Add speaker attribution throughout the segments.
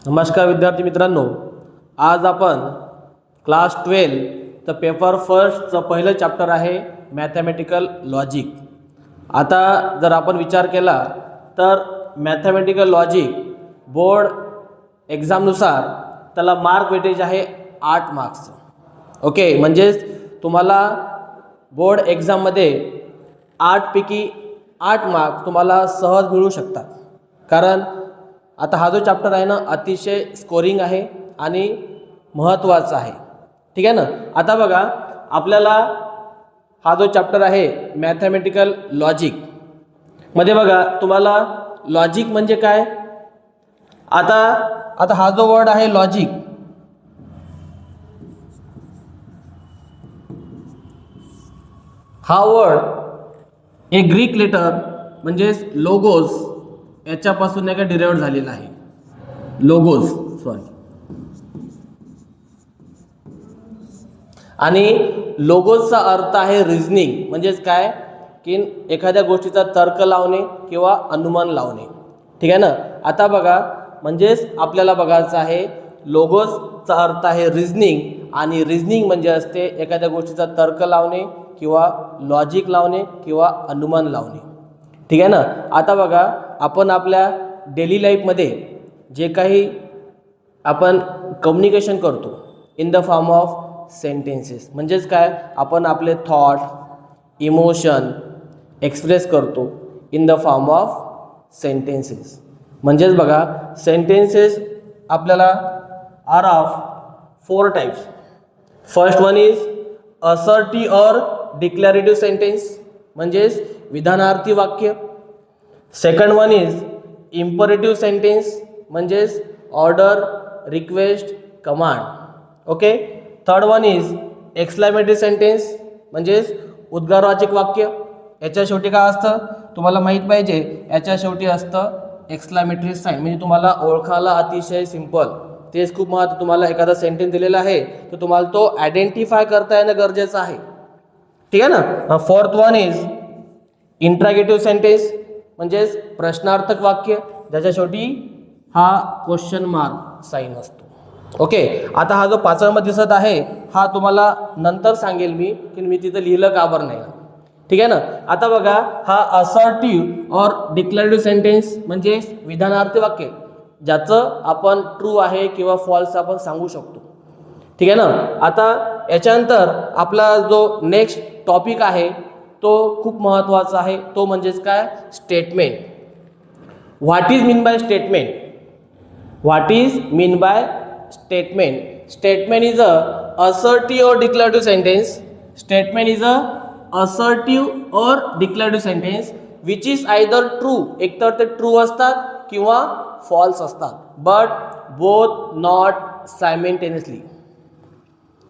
Speaker 1: नमस्कार विद्यार्थी मित्रांनो, आज आपण क्लास 12 पेपर फर्स्टचं पहिलं चॅप्टर आहे मॅथमॅटिकल लॉजिक। आता जर आपण विचार केला तर मॅथमॅटिकल लॉजिक बोर्ड एक्झामनुसार त्याला मार्क वेटेज आहे 8 मार्क्सचं। ओके, म्हणजेच तुम्हाला बोर्ड एक्झाममध्ये 8 पैकी 8 मार्क तुम्हाला सहज मिळू शकतात। कारण आता हा जो चॅप्टर आहे ना अतिशय स्कोरिंग आहे आणि महत्त्वाचा आहे, ठीक आहे ना। आता बघा, आपल्याला हा जो चॅप्टर आहे मॅथमॅटिकल लॉजिक मध्ये बघा तुम्हाला लॉजिक म्हणजे काय। आता हा जो वर्ड आहे लॉजिक, हा वर्ड एक ग्रीक लेटर म्हणजेच लोगोस याच्यापासून नाही का डिराइव्ह झालेला आहे। लोगोस आणि लोगोसचा अर्थ आहे रिझनिंग, म्हणजेच काय की एखाद्या गोष्टीचा तर्क लावणे किंवा अनुमान लावणे, ठीक आहे ना। आता बघा, म्हणजेच आपल्याला बघायचं आहे लोगोसचा अर्थ आहे रिझनिंग आणि रिझनिंग म्हणजे असते एखाद्या गोष्टीचा तर्क लावणे किंवा लॉजिक लावणे किंवा अनुमान लावणे, ठीक आहे ना। आता बघा, आपण आपल्या डेली लाईफमध्ये जे काही आपण कम्युनिकेशन करतो in the form of sentences, म्हणजेच काय आपण आपले थॉट इमोशन एक्सप्रेस करतो in the form of sentences. म्हणजेच बघा, सेंटेन्सेस आपल्याला are of 4 types. First one is assertive or declarative sentence, म्हणजेच विधानार्थी वाक्य। Second one is imperative sentence, म्हणजेच order request command. Okay, third one is exclamatory sentence, म्हणजेच उद्गारवाचक वाक्य। याच्या शेवटी काय असतं तुम्हाला माहीत पाहिजे, याच्या शेवटी असतं एक्सक्लेमेटरी साइन, म्हणजे तुम्हाला ओळखायला अतिशय सिंपल। तेच खूप महत्त्वाचं, तुम्हाला एखादा सेंटेन्स दिलेला आहे तर तुम्हाला तो आयडेंटिफाय करता येणं गरजेचं आहे, ठीक आहे ना। फोर्थ वन इज इंट्रॅगेटिव्ह सेंटेन्स, म्हणजेच प्रश्नार्थक वाक्य ज्याच्या शेवटी हा क्वेश्चन मार्क साइन असतो। ओके, आता हा जो 5वा नंबर दिसत आहे हा तुम्हाला नंतर सांगेल मी की मी तिथं लिहिलं का बरं नाही, ठीक आहे ना। आता बघा, हा असर्टिव्ह और डिक्लरेटिव्ह सेंटेन्स म्हणजे विधानार्थी वाक्य ज्याचं आपण ट्रू आहे किंवा फॉल्स आपण सांगू शकतो, ठीक आहे ना। आता याच्यानंतर आपला जो नेक्स्ट टॉपिक आहे तो खूप महत्त्वाचा आहे, तो म्हणजेच काय statement. What is mean by statement? What is mean by statement? Statement is a assertive or declarative sentence. Statement is a assertive or declarative sentence which is either true, एकतर ते ट्रू असतात किंवा फॉल्स असतात, but both not simultaneously.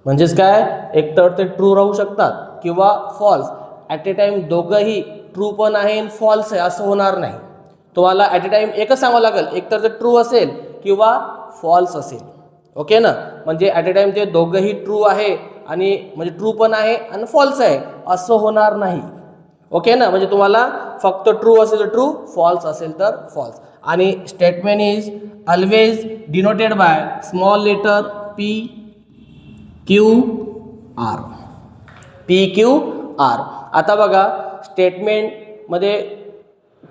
Speaker 1: म्हणजेच काय, एकतर ते true राहू शकतात किंवा फॉल्स, ॲट ए टाइम दोघंही ट्रू पण आहे आणि फॉल्स आहे असं होणार नाही। तुम्हाला ॲट ए टाइम एकच सांगावं लागेल, एकतर ते ट्रू असेल किंवा फॉल्स असेल। ओके ना, म्हणजे ॲट ए टाइम ते दोघंही ट्रू आहे आणि म्हणजे ट्रू पण आहे आणि फॉल्स आहे असं होणार नाही। ओके ना, म्हणजे तुम्हाला फक्त ट्रू असेल तर ट्रू, फॉल्स असेल तर फॉल्स। आणि statement is always denoted by small letter PQR। PQR। आता बघा, स्टेटमेंटमध्ये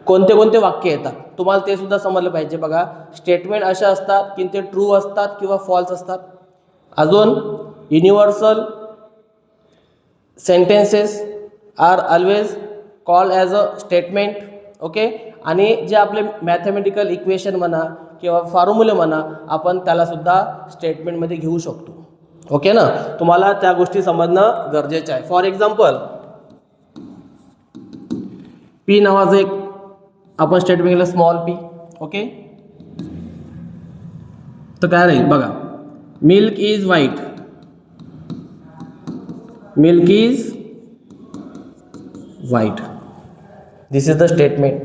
Speaker 1: कोणते कोणते वाक्य येतात तुम्हाला ते सुद्धा समजलं पाहिजे। बघा, स्टेटमेंट अशा असतात की ते ट्रू असतात किंवा फॉल्स असतात। अजून universal sentences are always called as a statement. Okay, आणि जे आपले मॅथमॅटिकल इक्वेशन म्हणा किंवा फॉर्म्युले म्हणा आपण त्याला सुद्धा स्टेटमेंटमध्ये घेऊ शकतो। ओके ना, तुम्हाला त्या गोष्टी समजणं गरजेचं आहे। फॉर एक्झाम्पल, पी नावाचं एक आपण स्टेटमेंट केलं, स्मॉल पी। ओके, तर काय राहील बघा, milk is white, milk is white, this is the statement.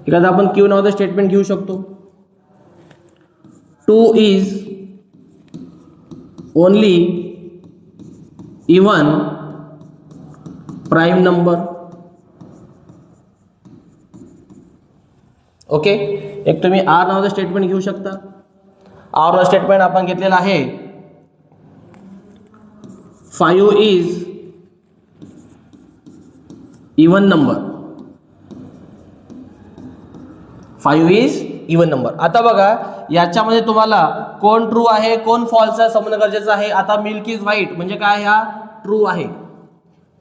Speaker 1: एखादा आपण क्यू नावाचं स्टेटमेंट घेऊ शकतो, 2 is only even prime number. Okay, एक तुम्ही आर नावाचं स्टेटमेंट घेऊ शकता, ऑर स्टेटमेंट आपण घेतलेलं आहे 5 is even number. 5 is even number. आता बघा याच्यामध्ये तुम्हाला कोण ट्रू आहे कोण फॉल्स आहे समजणं गरजेचं आहे. आता मिल्क इज व्हाईट म्हणजे काय, हा ट्रू आहे.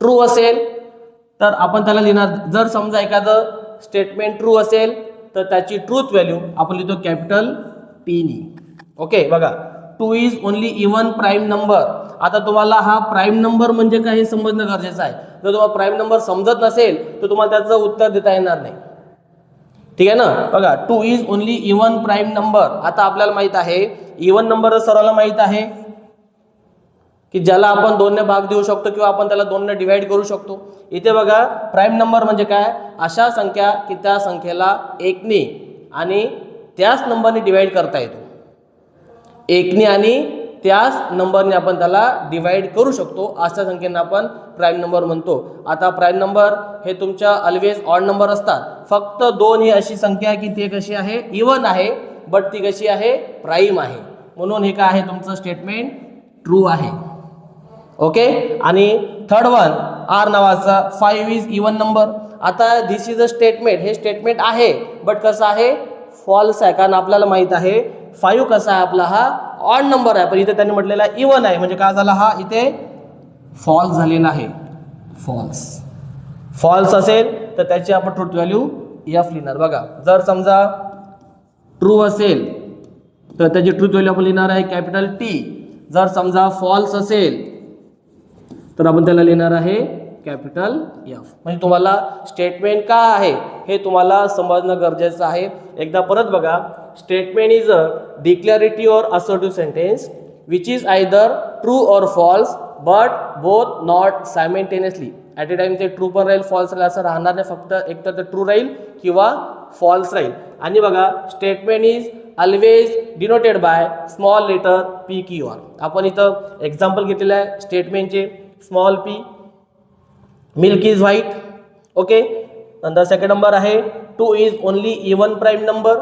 Speaker 1: ट्रू असेल तर आपण त्याला लिहिणार, जर समजा एखादं स्टेटमेंट ट्रू असेल तर त्याची ट्रूथ व्हॅल्यू आपण लिहितो कॅपिटल टी नी. ओके बघा 2 is only even prime number. आता तुम्हाला हा प्राईम नंबर म्हणजे काय हे समजणं गरजेचं आहे. जर तुम्हाला प्राईम नंबर समजत नसेल तर तुम्हाला त्याचं उत्तर देता येणार नाही. ठीक आहे ना. बघा 2 is only even prime number. आता आपल्याला माहित आहे इवन नंबर सर्वांना माहित आहे की ज्याला आपण 2 ने भाग देऊ शकतो किंवा आपण त्याला 2 ने डिवाइड करू शकतो. इथे बघा प्राईम नंबर म्हणजे काय, अशा संख्या की त्या संख्येला 1 ने आणि त्याच नंबरने डिवाइड करता येतो. 1 ने आणि त्याच नंबरने आपण त्याला डिवाइड करू शकतो, अशा संख्येला आपण प्राईम नंबर म्हणतो. आता प्राईम नंबर हे तुमच्या ऑलवेज ऑड नंबर असतात. फक्त 2 ही अशी संख्या की ती कशी आहे, इवन आहे, बट ती कशी आहे, प्राईम आहे. म्हणून हे काय आहे तुमचं स्टेटमेंट ट्रू आहे. ओके. आणि थर्ड वन आर नावाचा 5 इज इवन नंबर. आता दिस इज अ स्टेटमेंट, हे स्टेटमेंट आहे बट कसं आहे, फॉल्स आहे. कारण आपल्याला माहित आहे 5 कसा आहे आपला, हा ऑड नंबर आहे, पण इथे त्यांनी म्हटलेला इवन आहे म्हणजे काय झाला, हा इथे फॉल्स झालेला आहे. फॉल्स असेल तर त्याची आपण ट्रूथ व्हॅल्यू एफ लिहिणार. बघा जर समजा ट्रू असेल तर त्याची ट्रूथ व्हॅल्यू आपण लिहिणार आहे कॅपिटल टी. जर समजा फॉल्स असेल तर आपण त्याला लिहिणार आहे कॅपिटल एफ. म्हणजे तुम्हाला स्टेटमेंट का आहे हे तुम्हाला समजणं गरजेचं आहे. एकदा परत बघा, statement is a declarative or assertive sentence which is either true or false but both not simultaneously. At a time ते ट्रू पण राहील फॉल्स राहील असं राहणार नाही, फक्त एकतर ते ट्रू राहील किंवा फॉल्स राहील. आणि बघा statement is always denoted by small letter P Q R. आपण इथं एक्झाम्पल घेतलेलं आहे स्टेटमेंटचे, small P, milk is white. Okay. नंतर सेकंड नंबर आहे 2 is only even prime number.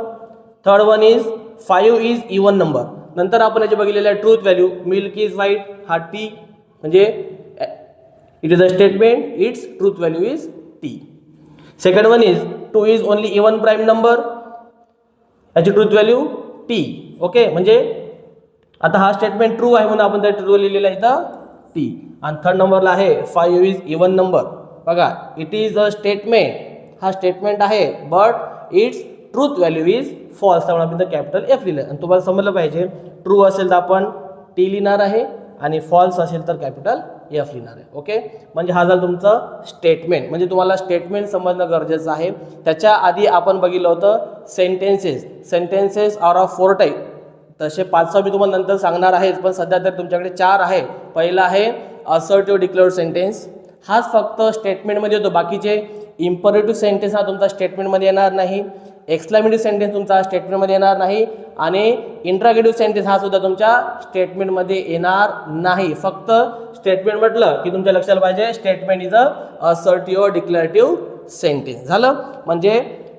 Speaker 1: Third one is 5 is even number. नंतर आपण याचे बघितलेलं आहे truth value milk is white, हा टी म्हणजे it is a statement, its truth value is T. Second one is 2 is only even prime number, याची truth value T. Okay. म्हणजे आता हा स्टेटमेंट ट्रू आहे म्हणून आपण त्या ट्रू लिहिलेला इथं टी. आणि थर्ड नंबरला आहे 5 इज इवन नंबर. बघा इट इज अ स्टेटमेंट, हा स्टेटमेंट आहे but its truth value is false, त्यामुळे आपण इथं कॅपिटल एफ लिहिलं. आणि तुम्हाला समजलं पाहिजे ट्रू असेल तर आपण टी लिहिणार आहे आणि फॉल्स असेल तर कॅपिटल एफ लिहिणार आहे. ओके. म्हणजे हा झालं तुमचं स्टेटमेंट. म्हणजे तुम्हाला स्टेटमेंट समजणं गरजेचं आहे. त्याच्या आधी आपण बघितलं होतं सेंटेन्सेस आर ऑफ 4 टाईप. तसे 5 मी तुम्हाला नंतर सांगणार आहे, पण सध्या तर तुमच्याकडे 4 आहे. पहिला आहे असर्टिव्ह डिक्लेअर्ड सेंटेन्स, हाच फक्त स्टेटमेंटमध्ये येतो. बाकीचे इम्परेटिव्ह सेंटेन्स हा तुमचा स्टेटमेंटमध्ये येणार नाही, एक्सक्लेमेटिव्ह सेंटेन्स तुमचा स्टेटमेंटमध्ये येणार नाही आणि इंट्रोगेटिव्ह सेंटेन्स हा सुद्धा तुमच्या स्टेटमेंटमध्ये येणार नाही. फक्त स्टेटमेंट म्हटलं की तुमच्या लक्षात पाहिजे statement is a assertive declarative sentence. झालं.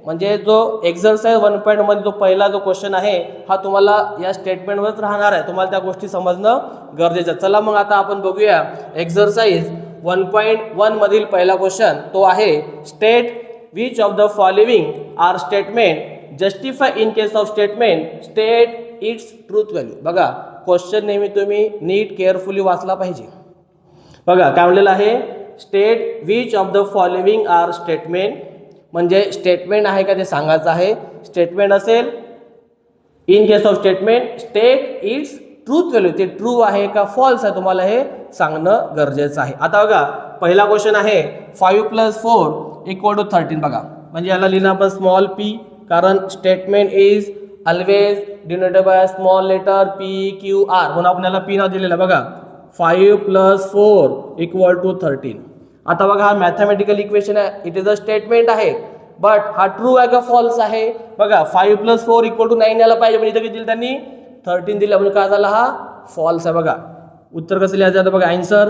Speaker 1: म्हणजे जो एक्झरसाइज 1.1 मध्ये जो पहिला जो क्वेश्चन आहे हा तुम्हाला या स्टेटमेंटवरच राहणार आहे. तुम्हाला त्या गोष्टी समजणं गरजेचं. चला मग आता आपण बघूया एक्झरसाइज 1.1 मधील पहिला क्वेश्चन. तो आहे state which of the following are statement justify in case of statement state its truth value. बघा क्वेश्चन नेहमी तुम्ही नीट केअरफुली वाचला पाहिजे. बघा काय म्हणलेलं आहे, state which of the following are statement, म्हणजे स्टेटमेंट आहे का ते सांगायचं आहे. स्टेटमेंट असेल in case of statement state its truth value, ते ट्रू आहे का फॉल्स आहे तुम्हाला हे सांगणं गरजेचं आहे. आता बघा पहिला क्वेश्चन आहे 5 + 4 = 13. बघा म्हणजे याला लिहिणं आपण स्मॉल पी, कारण statement is always denoted by small letter P Q R म्हणून आपण याला पी नाव दिलेलं. बघा 5 + 4 = 13. आता बघा हा मॅथमॅटिकल इक्वेशन आहे, इट इज अ स्टेटमेंट आहे बट हा ट्रू आहे का फॉल्स आहे. बघा 5 + 4 = 9 यायला पाहिजे, पण इथे किती दिलं त्यांनी 13 दिलं, म्हणजे काय झाला हा फॉल्स आहे. बघा उत्तर कसं लिहायचं आता बघा, answer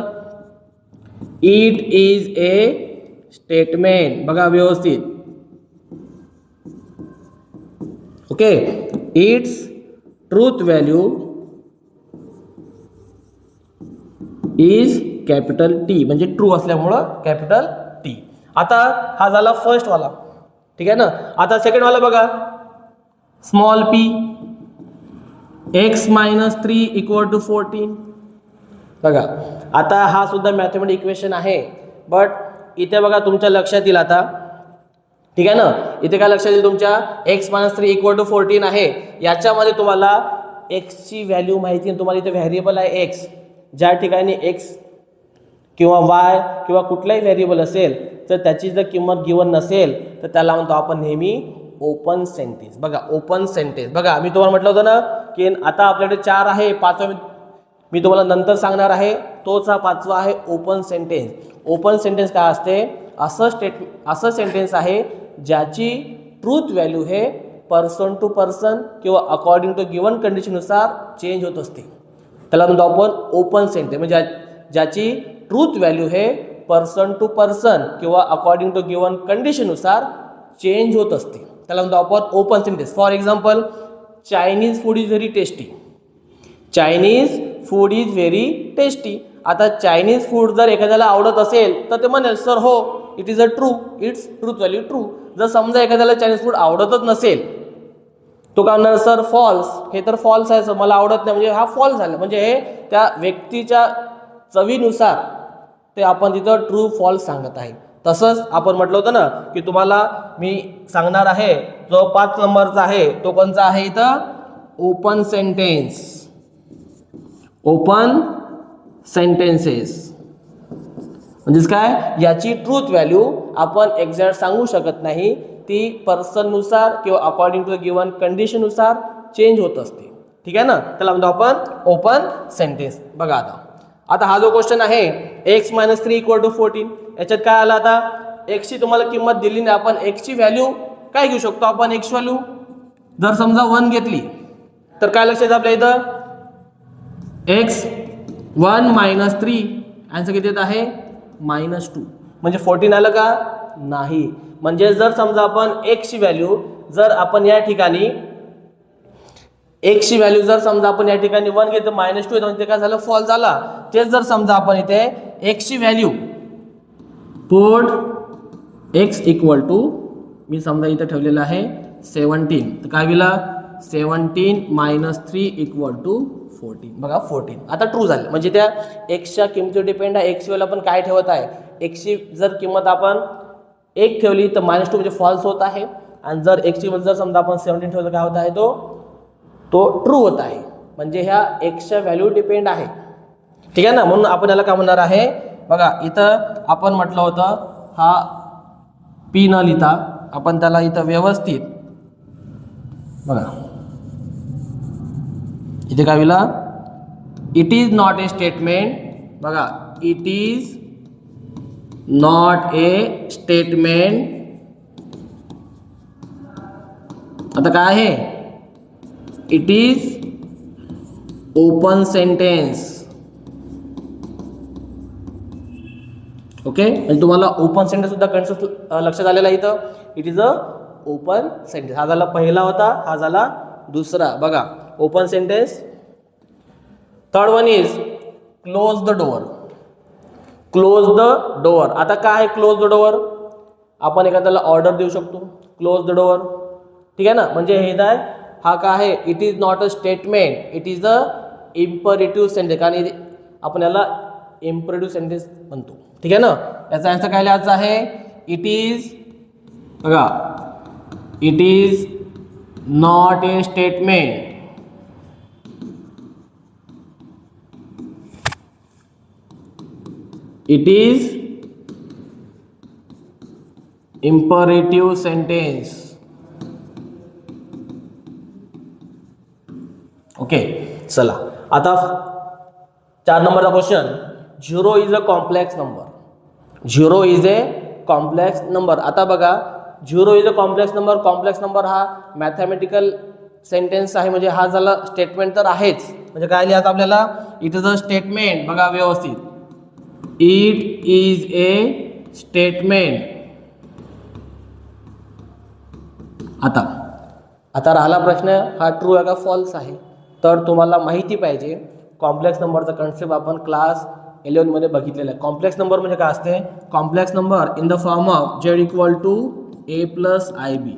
Speaker 1: it is a statement. बघा व्यवस्थित. Okay. It's truth value is capital T, म्हणजे ट्रू असल्यामुळं कॅपिटल टी. आता हा झाला फर्स्ट वाला, ठीक आहे ना. आता सेकंड वाला बघा, स्मॉल पी x-3 = 14. बघा आता हा सुद्धा मॅथमॅटिकल इक्वेशन आहे, बट इथे बघा तुमच्या लक्षात येईल आता, ठीक आहे ना. इथे काय लक्षात येईल तुमच्या, x-3 = 14 आहे. याच्यामध्ये तुम्हाला x ची व्हॅल्यू माहिती आहे, तुम्हाला इथे व्हेरिएबल आहे x. ज्या ठिकाणी x किंवा y किंवा कुठलाही व्हेरिएबल असेल तर त्याची जर किंमत गिवन नसेल तर त्याला म्हणतो आपण नेहमी ओपन सेंटेन्स. बघा ओपन सेंटेन्स, बघा मी तुम्हाला म्हटलं होतं ना की आता आपल्याकडे 4 आहे, पाचवा मी तुम्हाला नंतर सांगणार आहे, तोच हा पाचवा आहे ओपन सेंटेन्स. ओपन सेंटेन्स काय असते, असं सेंटेन्स आहे ज्याची ट्रूथ व्हॅल्यू हे पर्सन टू पर्सन किंवा अकॉर्डिंग टू गिवन कंडिशननुसार चेंज होत असते. त्याला म्हणतो आपण ओपन सेंटेन्स, म्हणजे ज्याची ट्रूथ व्हॅल्यू हे पर्सन टू पर्सन किंवा अकॉर्डिंग टू गिवन कंडिशननुसार चेंज होत असते. त्याला म्हणतो आपण open sentence. For example, Chinese food is very tasty. Chinese food is very tasty. आता चायनीज फूड जर एखाद्याला आवडत असेल तर ते म्हणेल सर हो, it is a true, it's truth value true. जर समजा एखाद्याला चायनीज फूड आवडतच नसेल, तो काय म्हणणार, सर फॉल्स, हे तर फॉल्स आहे सर, मला आवडत नाही, म्हणजे हा फॉल्स झाला. म्हणजे हे त्या व्यक्तीच्या चवीनुसार ते आपण तिथं ट्रू फॉल्स सांगत आहे. तसंच आपण म्हटलं होतं ना की तुम्हाला मी सांगणार आहे जो 5 नंबरचा आहे तो कोणता आहे, इथं ओपन सेंटेन्स. ओपन सेंटेन्सेस म्हणजेच काय, याची ट्रूथ व्हॅल्यू आपण एक्झॅक्ट सांगू शकत नाही, ती पर्सननुसार किंवा अकॉर्डिंग टू गिवन कंडिशननुसार चेंज होत असते. ठीक आहे ना, त्याला म्हणतो आपण ओपन सेंटेन्स. बघा आता हा जो क्वेश्चन आहे x-3 = 14, याच्यात काय आलं, आता x ची तुम्हाला किंमत दिली नाही, आपण x ची व्हॅल्यू काय घेऊ शकतो, आपण x व्हॅल्यू जर समजा 1 घेतली तर काय लक्षात आपल्या इथं, x1 - 3 आन्सर किती येत आहे -2, म्हणजे 14 आलं का नाही. म्हणजे जर समजा आपण x ची व्हॅल्यू जर आपण या ठिकाणी x ची व्हॅल्यू जर समजा आपण या ठिकाणी 1 घेतो -2 येतो, म्हणजे काय झालं, फॉल झाला. तेच जर समजा आपण इथे x ची व्हॅल्यू पुट x = मी समजा इथे ठेवलेलं आहे 17, तर काय होईल 17 - 3 = 14. बघा 14 आता ट्रू झालं, म्हणजे त्या x च्या किमतीवर डिपेंड आहे. x वेळेला आपण काय ठेवत आहे, x ची जर किंमत आपण 1 ठेवली तर -2 म्हणजे फॉल्स होत आहे, आणि जर x ची किंमत जर समजा आपण 17 ठेवलं काय होत आहे, तो ट्रू होत आहे. म्हणजे ह्या x च्या व्हॅल्यू डिपेंड आहे. ठीक आहे ना, म्हणून आपण याला काय म्हणणार आहे, बघा इथं आपण म्हटलं होतं हा p न लिहिता आपण त्याला इथं व्यवस्थित बघा इथे काय होईल, it is not a statement. बघा it is not a statement. आता काय आहे, it is open sentence. Okay, म्हणजे तुम्हाला ओपन सेंटेन्स सुद्धा कन्सेप्ट लक्षात आलेला आहे इथं. It is a open sentence. हा झाला पहिला होता, हा झाला दुसरा. बघा open sentence. Third one is close the door. Close the door. आता काय आहे क्लोज द डोअर, आपण एखाद्याला ऑर्डर देऊ शकतो क्लोज द डोअर. ठीक आहे ना, म्हणजे हे काय, हा काय आहे, it is not a statement, it is a imperative sentence. कारण आपण याला इम्परेटिव्ह सेंटेन्स म्हणतो. ठीक आहे ना, याचा आन्सर काय लिहायचा आहे, इट इज, बघा it is not a statement, it is imperative sentence. Okay, चला आता 4 नंबरचा question. 0 is a complex number. 0 is a complex number. आता बघा 0 is a complex number. Complex number हा मॅथमॅटिकल सेंटेन्स आहे, म्हणजे हा झाला स्टेटमेंट तर आहेच. म्हणजे काय लिहायचं आपल्याला, इट इज अ स्टेटमेंट. बघा व्यवस्थित, इट इज ए स्टेटमेंट. आता राहिला प्रश्न, हा ट्रू आहे का फॉल्स आहे. तर तुम्हाला माहिती पाहिजे कॉम्प्लेक्स नंबरचा कन्सेप्ट आपण क्लास 11 मध्ये बघितलेला आहे. कॉम्प्लेक्स नंबर म्हणजे काय असते? Complex number in the form of z equal to a plus i b.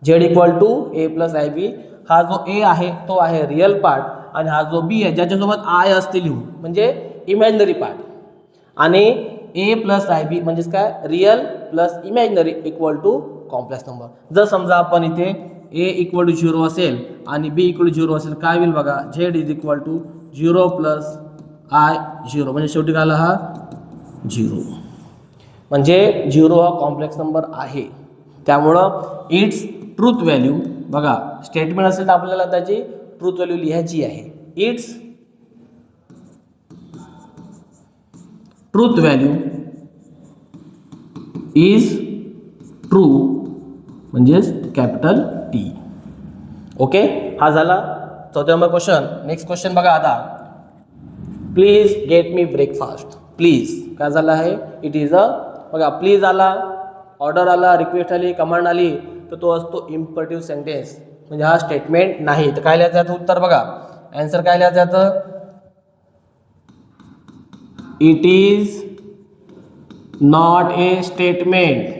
Speaker 1: z equal to a plus i b. हा जो a आहे तो आहे रिअल पार्ट आणि हा जो b आहे ज्याच्यासोबत आय असते लिहून म्हणजे इमॅजिनरी पार्ट, आणि a प्लस आय बी म्हणजेच काय? Real plus imaginary equal to complex number. जर समजा आपण इथे a इक्वल टू 0 असेल आणि b इक्वल टू 0 असेल, काय होईल बघा? z is equal to 0 plus i 0 म्हणजे शेवटी काय आला? हा 0. म्हणजे 0 हा कॉम्प्लेक्स नंबर आहे. त्यामुळं इट्स ट्रूथ व्हॅल्यू बघा, स्टेटमेंट असेल तर आपल्याला त्याची ट्रूथ व्हॅल्यू लिहायची आहे. It's truth value is true म्हणजेच कॅपिटल T. ओके, हा झाला 4था नंबर क्वेश्चन. नेक्स्ट क्वेश्चन बघा आता. Please get me breakfast. Please काय झालं आहे? इट इज अ, बघा प्लीज आला, ऑर्डर आला, रिक्वेस्ट आली, कमांड आली, तर तो असतो इम्परेटिव्ह सेंटेन्स म्हणजे हा स्टेटमेंट नाही. तर काय लिहायचं उत्तर बघा, आन्सर काय लिहायचं? It is not a statement.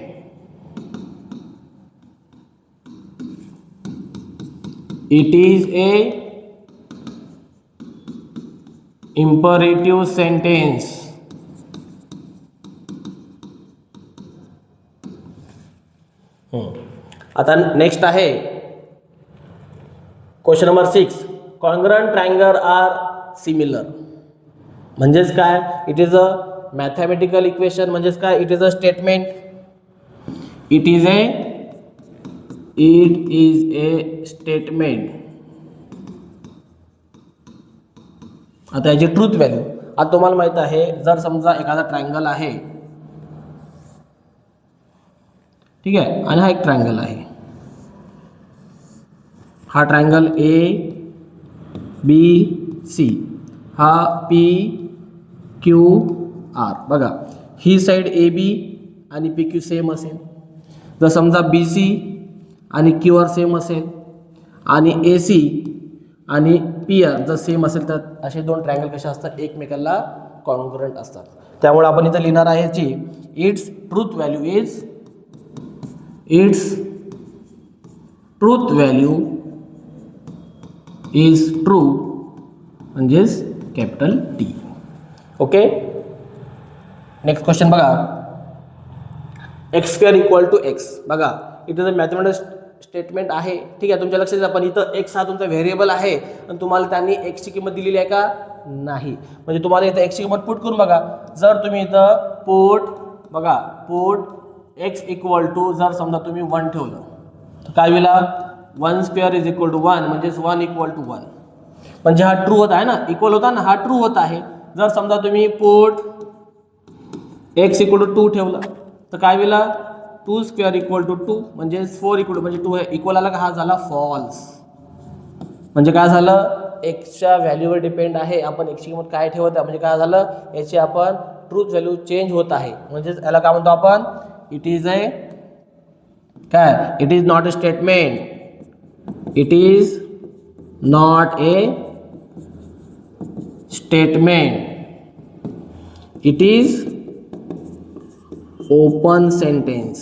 Speaker 1: It is a imperative sentence. आता नेक्स्ट आहे question number 6. Congruent triangle are similar म्हणजेच काय? It is a mathematical equation म्हणजेच काय? It is a statement. It is a statement. आता याची ट्रूथ व्हॅल्यू आता तुम्हाला माहित आहे, जर समजा एखादा ट्रायंगल आहे, ठीक आहे, आणि हा एक ट्रायंगल आहे, हा ट्रायंगल ए बी सी, हा पी क्यू आर. बघा ही साईड ए बी आणि पी क्यू सेम असेल. जर समजा बी सी आणि क्यू आर सेम असेल आणि ए सी आणि पी आर जर सेम असेल, तर असे दोन ट्रायंगल कसे असतात? एकमेकांना कॉन्ग्रुएंट असतात. त्यामुळे आपण इथं लिहिणार आहे की its truth value is true म्हणजेच capital T. Okay, next question बघा. x² equal to x. बघा इथं जर मॅथमॅटिक्स स्टेटमेंट आहे, ठीक आहे, तुमच्या लक्षात पण इथं x हा तुमचा व्हेरिएबल आहे आणि तुम्हाला त्यांनी x ची किंमत दिलेली आहे का? नाही. म्हणजे तुम्हाला इथं x ची किंमत पुट करून बघा. जर तुम्ही इथं पुट x इक्वल टू जर समजा तुम्ही 1 ठेवलं तर काय होईल? 1² इज इक्वल टू 1 म्हणजेच 1 इक्वल टू 1 म्हणजे हा ट्रू होत आहे ना, इक्वल होता ना, हा ट्रू होत आहे. जर समजा तुम्ही पुट x इक्वल टू 2 ठेवलं तर काय होईल? 2² इक्वल टू 2 म्हणजे 4 इक्वल म्हणजे 2 इक्वल आला का? हा झाला फॉल्स. म्हणजे काय झालं? एक्सच्या व्हॅल्यूवर डिपेंड आहे आपण एक्सची किंमत काय ठेवत आहे. म्हणजे काय झालं? याची आपण ट्रूथ व्हॅल्यू चेंज होत आहे. म्हणजेच याला काय म्हणतो आपण? It is not a statement. It is not a statement. It is open sentence.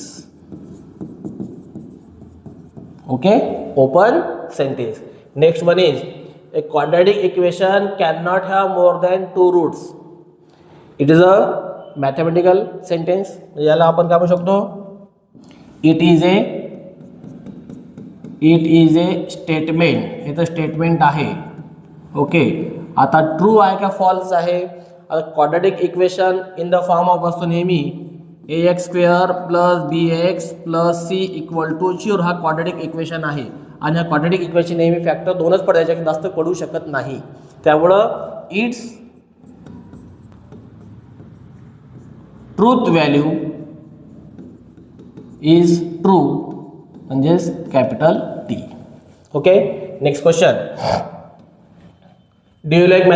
Speaker 1: Okay, open sentence. Next one is a quadratic equation cannot have more than 2 roots. It is a mathematical sentence. याला आपण काय म्हणू शकतो? It is a statement. हे तर statement आहे. Okay, आता true आहे का फॉल्स आहे? आता quadratic equation in the form of असतो नेहमी ax² plus bx plus c equal to 0. हा क्वाड्रॅटिक इक्वेशन आहे आणि हा क्वाड्रॅटिक इक्वेशन नेहमी फॅक्टर 2च पडायच्या जास्त पडू शकत नाही. त्यामुळं its truth value is true म्हणजेच capital T. Okay, next question. Do you like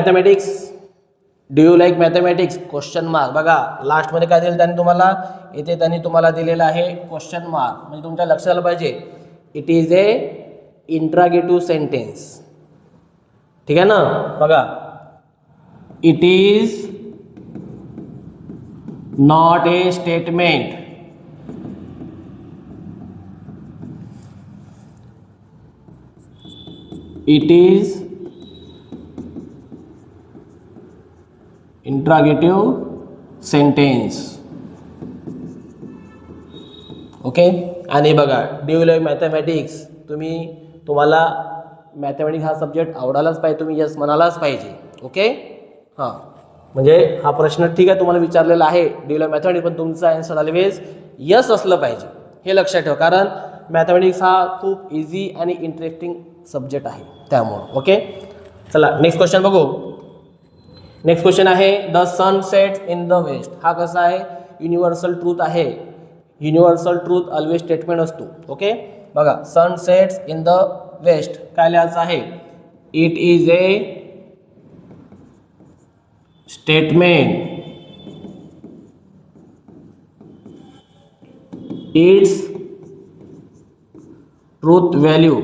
Speaker 1: mathematics? Question mark. बघा लास्ट मध्ये काय दिलं त्यांनी तुम्हाला? इथे त्यांनी तुम्हाला दिलेला आहे क्वेश्चन मार्क. म्हणजे तुमच्या लक्षात आलं पाहिजे it is A interrogative sentence. ठीक आहे ना. बघा, it is not a statement. It is interrogative sentence. Okay. आणि बघा, डू यू लव्ह मॅथमॅटिक्स, तुम्हाला मॅथमॅटिक्स हा सब्जेक्ट आवडायलाच पाहिजे, तुम्ही यस म्हणालाच पाहिजे. ओके. हां, म्हणजे हा प्रश्न ठीक आहे तुम्हाला विचारलेला आहे, डू यू लव्ह मॅथमॅटिक्स, पण तुमचं आन्सर ऑलवेज यस असलं पाहिजे, हे लक्षात ठेवा. कारण मॅथमॅटिक्स हा खूप इझी आणि इंटरेस्टिंग सब्जेक्ट आहे त्यामुळं. ओके. चला नेक्स्ट क्वेश्चन बघू. नेक्स्ट क्वेश्चन आहे, the sun sets in the west. हा कसा आहे, युनिव्हर्सल ट्रूथ आहे. युनिव्हर्सल ट्रूथ ऑलवेज स्टेटमेंट असतो. ओके. बघा, sun sets in the west काय लिहायचं आहे, it is a statement. Its truth value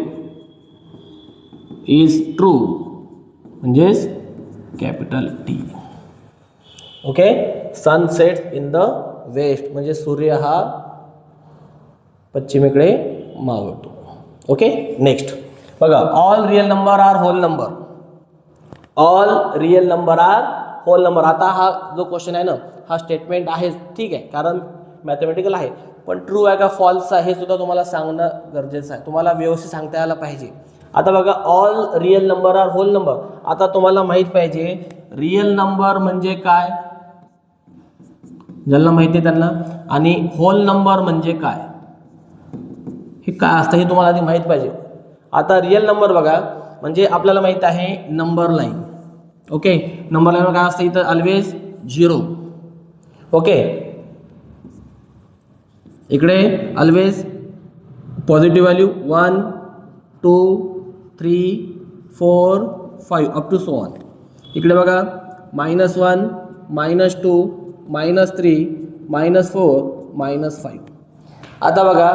Speaker 1: is true, म्हणजेच capital T. Okay. Sun sets in the west म्हणजे सूर्य हा पश्चिमेकडे मावळतो. ओके. नेक्स्ट बघा, all real number are whole number. All real number are whole number. आता हा जो क्वेश्चन आहे ना, हा स्टेटमेंट आहे, ठीक आहे, कारण मॅथमॅटिकल आहे, पण ट्रू आहे का फॉल्स आहे हे सुद्धा तुम्हाला सांगणं गरजेचं आहे, तुम्हाला व्यवस्थित सांगता यायला पाहिजे. आता बघा, all real number are whole number. आता तुम्हाला माहीत पाहिजे रिअल नंबर म्हणजे काय, ज्यांना माहिती आहे त्यांना, आणि होल नंबर म्हणजे काय, हे काय असतं हे तुम्हाला आधी माहीत पाहिजे. आता रिअल नंबर बघा, म्हणजे आपल्याला माहीत आहे number line. Okay. Number line काय असतं, इथं ऑलवेज 0. ओके. इकडे always positive value 1 2 3 4 5 up to so on. इकडे बघा -1 -2 -3 -4 -5. आता बघा,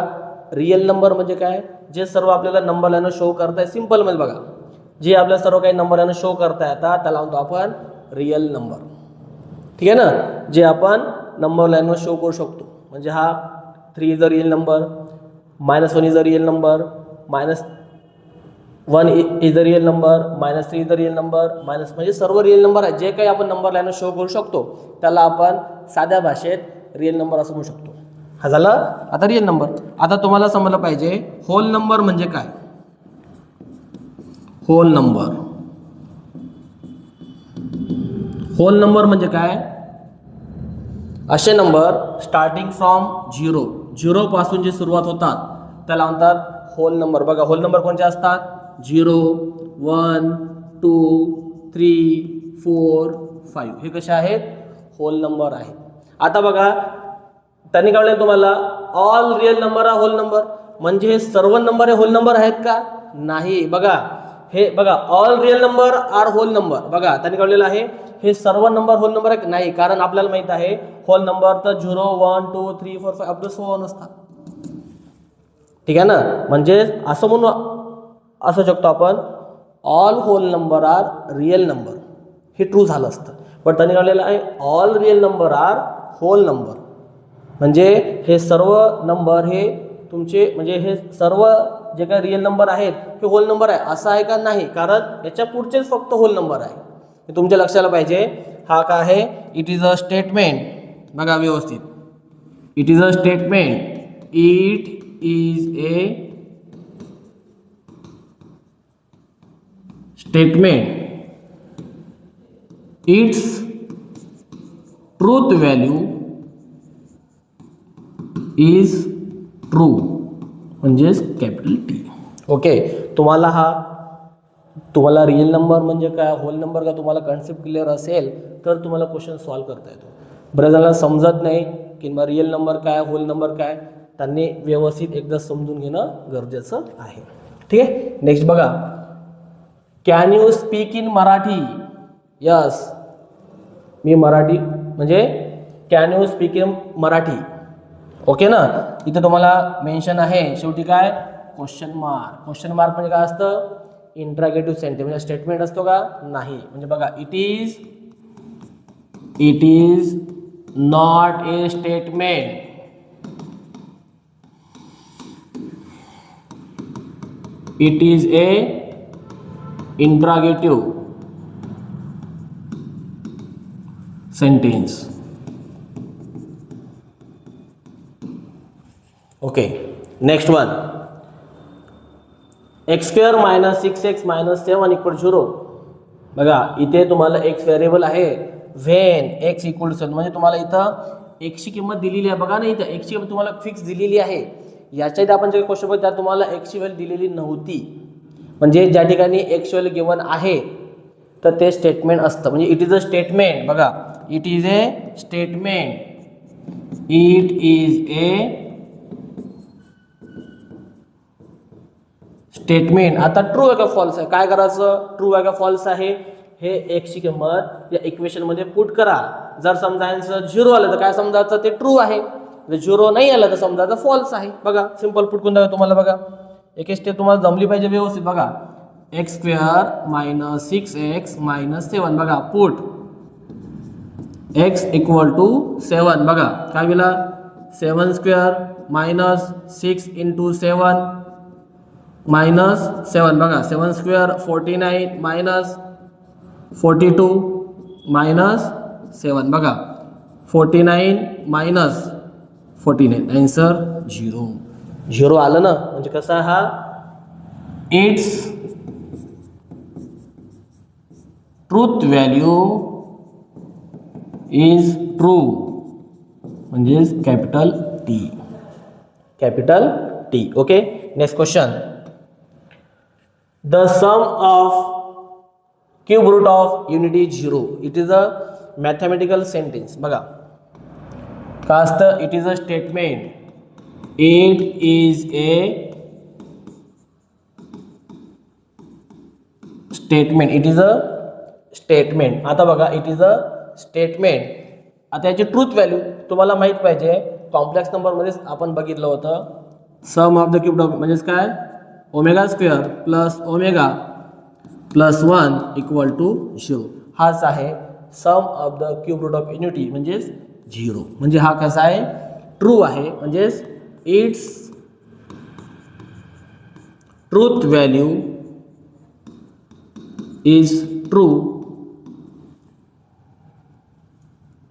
Speaker 1: रिअल नंबर म्हणजे काय, जे सर्व आपल्याला नंबर लाईन शो करताय. सिंपल म्हणजे बघा, जे आपल्याला सर्व काही नंबर लाईन शो करता येतात त्याला म्हणतो आपण रिअल नंबर. ठीक आहे ना. जे आपण नंबर लाईनवर शो करू शकतो, म्हणजे हा 3 is a real number, -1 is a real number, -1 is a real number, -3 is a real number, म्हणजे सर्व रिअल नंबर आहे. जे काही आपण नंबर लाईनवर शो करू शकतो त्याला आपण साध्या भाषेत रिअल नंबर असं म्हणू शकतो. हा झाला आता रिअल नंबर. आता तुम्हाला समजलं पाहिजे होल नंबर म्हणजे काय. होल नंबर, होल नंबर म्हणजे काय, असे नंबर स्टार्टिंग फ्रॉम 0 पासून जे सुरुवात होतात त्याला म्हणतात होल नंबर. बघा, होल नंबर कोणते असतात, 0 1 2 3 4 5 हे कसे आहेत, होल नंबर आहेत. आता बघा, त्यांनी कळले तुम्हाला ऑल रिअल नंबर हा होल नंबर, म्हणजे हे सर्व नंबर हे होल नंबर आहेत का, नाही. बघा, हे बघा, all real number are whole number. बघा, त्यांनी कळलेलं आहे हे सर्व नंबर होल नंबर आहे नाही, कारण आपल्याला माहित आहे होल नंबर तर 0 1 2 3 4 5 अप टू सो ऑन असतात. ठीक आहे ना. म्हणजे असं म्हणून असू शकतो आपण all whole number are real number, हे ट्रू झालं असतं. पण त्यांनी कळलेलं आहे all real number are whole number, म्हणजे हे सर्व नंबर हे तुमचे, म्हणजे हे सर्व जे काही रिअल नंबर आहेत हे होल नंबर आहे असं आहे का, नाही, कारण याच्या पुढचेच फक्त होल नंबर आहे. हे तुमच्या लक्षाला पाहिजे. हा काय आहे, इट इज अ स्टेटमेंट. बघा व्यवस्थित, it is a statement. It is a statement. Its truth value is true, म्हणजेच कॅपिटल टी. ओके. तुम्हाला रिअल नंबर म्हणजे काय, होल नंबर का, तुम्हाला कन्सेप्ट क्लिअर असेल तर तुम्हाला क्वेश्चन सॉल्व्ह करता येतो. बऱ्याच जणांना समजत नाही की मग रिअल नंबर काय, होल नंबर काय, त्यांनी व्यवस्थित एकदा समजून घेणं गरजेचं आहे. ठीक आहे. नेक्स्ट बघा, can you speak in Marathi. Yes, मी मराठी, म्हणजे can you speak in Marathi. Okay ना. इथे तुम्हाला मेन्शन आहे शेवटी काय, क्वेश्चन मार्क. क्वेश्चन मार्क म्हणजे काय असतं, इंट्रागेटिव्ह सेंटेन्स म्हणजे स्टेटमेंट असतो का? नाही. म्हणजे बघा it is not a statement. It is A interrogative sentence. Okay, next one. x² - 6x - 7 = 0. बघा इथे तुम्हाला x व्हेरिएबल आहे. व्हेन x = 7 म्हणजे तुम्हाला इथं x ची किंमत दिलेली आहे. बघा ना इथं x ची किंमत तुम्हाला फिक्स दिलेली आहे. याच्या इथे आपण जे क्वेश्चन बघतो त्यात तुम्हाला x ची व्हॅल्यू दिलेली नव्हती. म्हणजे ज्या ठिकाणी x ची व्हॅल्यू गिवन आहे तर ते स्टेटमेंट असतं. म्हणजे इट इज अ स्टेटमेंट. बघा it is a statement. It is a statement. आता ट्रू आहे का फॉल्स आहे? काय करायचं? ट्रू आहे का फॉल्स आहे हे x ची किंमत या इक्वेशन मध्ये पुट करा. जर समजा आन्सर 0 आलं तर काय समजायचं? ते ट्रू आहे. जर 0 नाही आलं तर समजायचं फॉल्स आहे. बघा सिंपल पुट करून दाखवा तुम्हाला. बघा एक स्टेप तुम्हाला जमली पाहिजे व्यवस्थित. बघा x² - 6x - 7. बघा पुट x = 7. बघा काय केला? 7² - 6 × 7 -7. बघा 7² 49 - 42 -7. बघा 49 - 49 आन्सर 0. 0 आलं ना. म्हणजे कसा हा its truth value is true म्हणजे capital T. Okay, next question. The sum of cube root of unity is 0. It is a mathematical sentence. बघा काय असतं? It is a statement. It is a statement. It is a statement. आता बघा it is a statement. आता याची truth value तुम्हाला माहित पाहिजे. कॉम्प्लेक्स नंबर मध्ये आपण बघितलं होतं सम ऑफ द क्यूब म्हणजेच काय? ω² + ω + 1 = 0. हाच आहे sum of the cube root of unity म्हणजेच 0. म्हणजे हा कसा आहे? ट्रू आहे. म्हणजेच its truth value is true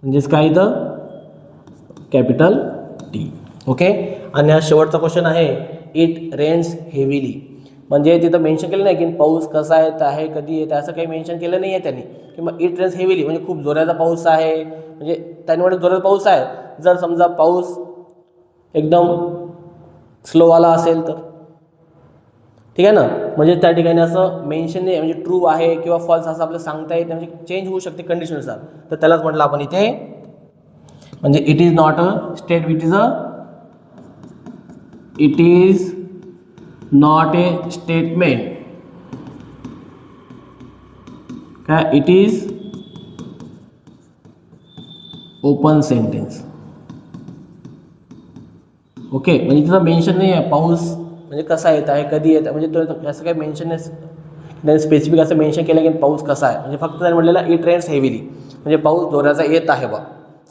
Speaker 1: म्हणजेच काय इथं? Capital T. ओके, आणि हा शेवटचा क्वेश्चन आहे. It rains heavily. म्हणजे तिथं मेन्शन केलं नाही की पाऊस कसा येत आहे, कधी येत आहे, असं काही मेन्शन केलं नाही आहे त्यांनी. किंवा इट रेन्स हेवीली म्हणजे खूप जोराचा पाऊस आहे. म्हणजे त्यांनी म्हणत जोराचा पाऊस आहे. जर समजा पाऊस एकदम स्लोवाला असेल तर ठीक आहे ना. म्हणजे त्या ठिकाणी असं मेन्शन नाही. म्हणजे ट्रू आहे किंवा फॉल्स असं आपल्याला सांगता येते. म्हणजे चेंज होऊ शकते कंडिशननुसार. तर त्यालाच म्हटलं आपण इथे. म्हणजे it is not a state. It is not a statement. काय? It is open sentence. Okay, म्हणजे तिथं मेन्शन नाही आहे पाऊस म्हणजे कसा येत आहे, कधी येत आहे. म्हणजे तो असं काही मेन्शन नाही. स्पेसिफिक असं मेन्शन केलं की पाऊस कसा आहे. म्हणजे फक्त त्यांनी म्हटलेला इट रेन्स हेवीली म्हणजे पाऊस जोराचा येत आहे बा,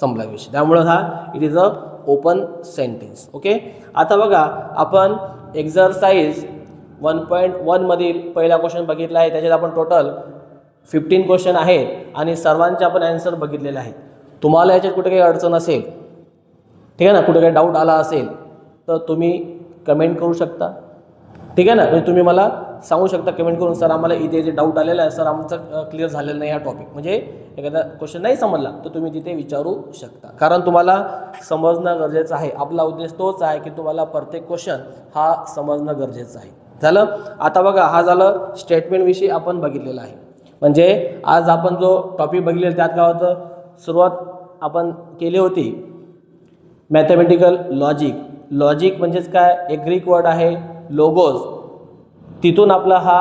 Speaker 1: संपला विषय. त्यामुळं हा it is a open sentence. Okay, आता बघा आपण एक्झरसाइज 1.1 मधील पहिला क्वेश्चन बघितला आहे. त्याच्यात आपण टोटल 15 क्वेश्चन आहे आणि सर्वांचे आपण आन्सर बघितलेले आहेत. तुम्हाला याच्यात कुठे काही अडचण असेल, ठीक आहे ना, कुठे काही डाऊट आला असेल तर तुम्ही कमेंट करू शकता. ठीक आहे ना. म्हणजे तुम्ही मला सांगू शकता कमेंट करून, सर आम्हाला इथे जे डाऊट आलेला आहे, सर आमचं क्लिअर झालेलं नाही हा टॉपिक. म्हणजे एखादा क्वेश्चन नाही समजला तर तुम्ही तिथे विचारू शकता. कारण तुम्हाला समजणं गरजेचं आहे. आपला उद्देश तोच आहे की तुम्हाला प्रत्येक क्वेश्चन हा समजणं गरजेचं आहे. झालं. आता बघा हा झालं स्टेटमेंट विषयी आपण बघितलेला आहे. म्हणजे आज आपण जो टॉपिक बघितलेला त्यात काय होतं, सुरुवात आपण केली होती मॅथमॅटिकल लॉजिक. लॉजिक म्हणजेच काय? एक ग्रीक वर्ड आहे लोगोस. तिथून आपला हा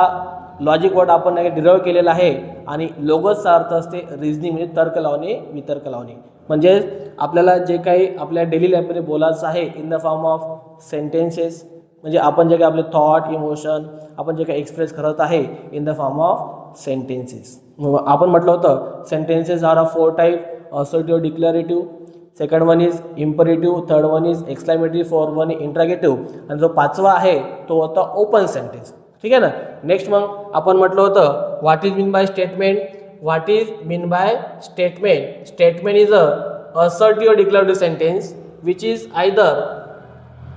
Speaker 1: लॉजिक वर्ड आपण डिराईव्ह केलेला आहे. आणि लोगोसचा अर्थ असते रिझनिंग म्हणजे तर्क लावणे, वितर्क लावणे. म्हणजे आपल्याला जे काही आपल्या डेली लाईफमध्ये बोलायचं आहे in the form of sentences, म्हणजे आपण जे काही आपले थॉट इमोशन आपण जे काही एक्सप्रेस करत आहे in the form of sentences. आपण म्हटलं होतं sentences are of 4 type, assertive, declarative, second one is imperative, third one is exclamatory, fourth one is interrogative आणि जो पाचवा आहे तो होता ओपन सेंटेन्स. ठीक आहे ना. नेक्स्ट मग आपण म्हटलं होतं what is mean by statement. What is mean by statement. Statement is a assertive declarative sentence which is either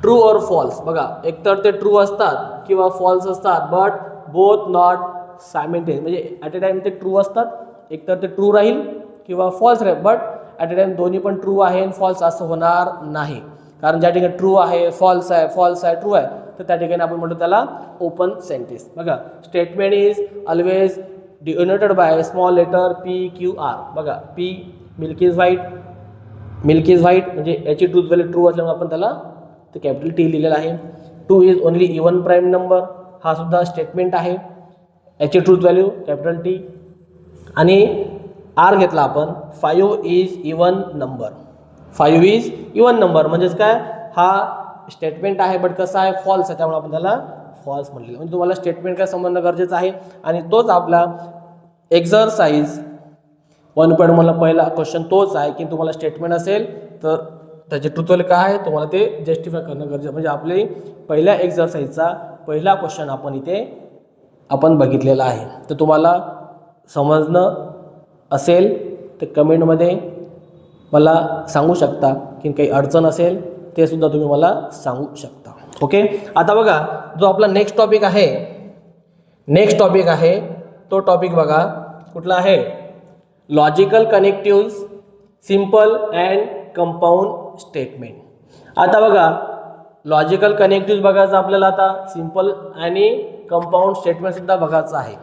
Speaker 1: true or false. बघा एकतर ते ट्रू असतात किंवा फॉल्स असतात, बट बोथ नॉट सायमल्टेनियस. म्हणजे ॲट अ टाइम ते true असतात, एकतर ते ट्रू राहील किंवा फॉल्स राहील, बट ॲट अ टाइम दोन्ही पण ट्रू आहे आणि फॉल्स असं होणार नाही. कारण ज्या ठिकाणी ट्रू आहे, फॉल्स आहे, फॉल्स आहे, ट्रू आहे, तर त्या ठिकाणी आपण म्हणतो त्याला ओपन सेंटेन्स. बघा statement is always denoted by small letter PQR. बघा P milk is white, milk is white म्हणजे याची ट्रूथ व्हॅल्यू ट्रू असल्यामुळे आपण त्याला ते कॅपिटल T लिहिलेलं आहे. 2 is only even prime number, हा सुद्धा स्टेटमेंट आहे, याची ट्रूथ व्हॅल्यू कॅपिटल T. आणि R घेतला आपण 5 is even number. 5 is even number म्हणजेच काय, हा स्टेटमेंट आहे बट कसा आहे, फॉल्स आहे, त्यामुळे आपण त्याला फॉल्स म्हटलेलं. म्हणजे तुम्हाला स्टेटमेंट काय समजणं गरजेचं आहे. आणि तोच आपला एक्झरसाइज 1.1 मला पहिला क्वेश्चन तोच आहे की तुम्हाला स्टेटमेंट असेल तर त्याचे ट्रूथ व्हॅल्यू काय आहे तुम्हाला ते जस्टिफाय करणं गरजेचं. म्हणजे आपली पहिल्या एक्झरसाइजचा पहिला क्वेश्चन आपण इथे आपण बघितलेला आहे. तर तुम्हाला समजणं असेल तर कमेंटमध्ये मला सांगू शकता, की काही अडचण असेल ते सुद्धा तुम्ही मला सांगू शकता. ओके. आता बघा जो आपला नेक्स्ट टॉपिक आहे तो टॉपिक बघा कुठला आहे, logical connectives, simple and compound statement. आता बघा लॉजिकल कनेक्टिव्ह्ज बघायचं आपल्याला, आता सिंपल आणि कंपाऊंड स्टेटमेंट सुद्धा बघायचं आहे.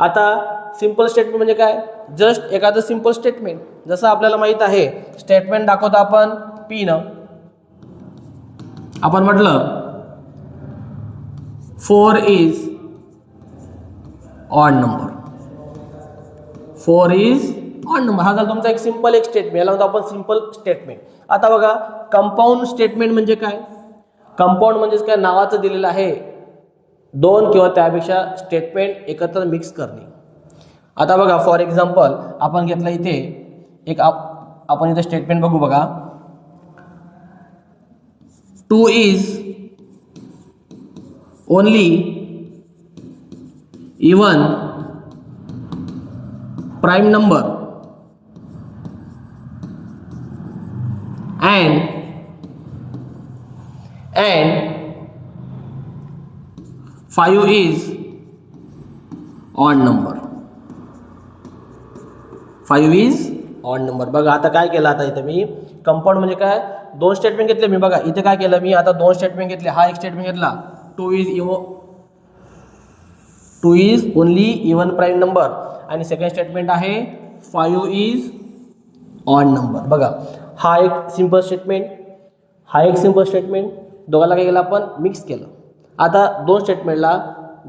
Speaker 1: आता सिंपल स्टेटमेंट म्हणजे काय, जस्ट एखादं सिंपल स्टेटमेंट. जसं आपल्याला माहित आहे स्टेटमेंट दाखवतो आपण P न. आपण म्हटलं 4 is odd number, 4 is odd number, हा झाला तुमचा एक सिंपल एक स्टेटमेंट, याला म्हणतो आपण सिंपल स्टेटमेंट. आता बघा कंपाऊंड स्टेटमेंट म्हणजे काय, कंपाऊंड म्हणजेच काय, नावाचं दिलेलं आहे 2 किंवा त्यापेक्षा स्टेटमेंट एकत्र मिक्स करणे. आता बघा फॉर एक्झाम्पल आपण घेतलं इथे एक आपण इथे स्टेटमेंट बघू बघा, 2 is only even prime number and 5 is odd number. 5 is odd number. बघा आता काय केलं, आता इथे मी कंपाऊंड म्हणजे काय, 2 स्टेटमेंट घेतले मी. बघा इथे काय केलं मी, आता 2 स्टेटमेंट घेतले. हा एक स्टेटमेंट घेतला 2 is only even prime number, आणि सेकंड स्टेटमेंट आहे 5 इज ऑड नंबर. बघा हा एक सिंपल स्टेटमेंट, हा एक सिंपल स्टेटमेंट, दोघांना काय केलं आपण मिक्स केलं. आता 2 स्टेटमेंटला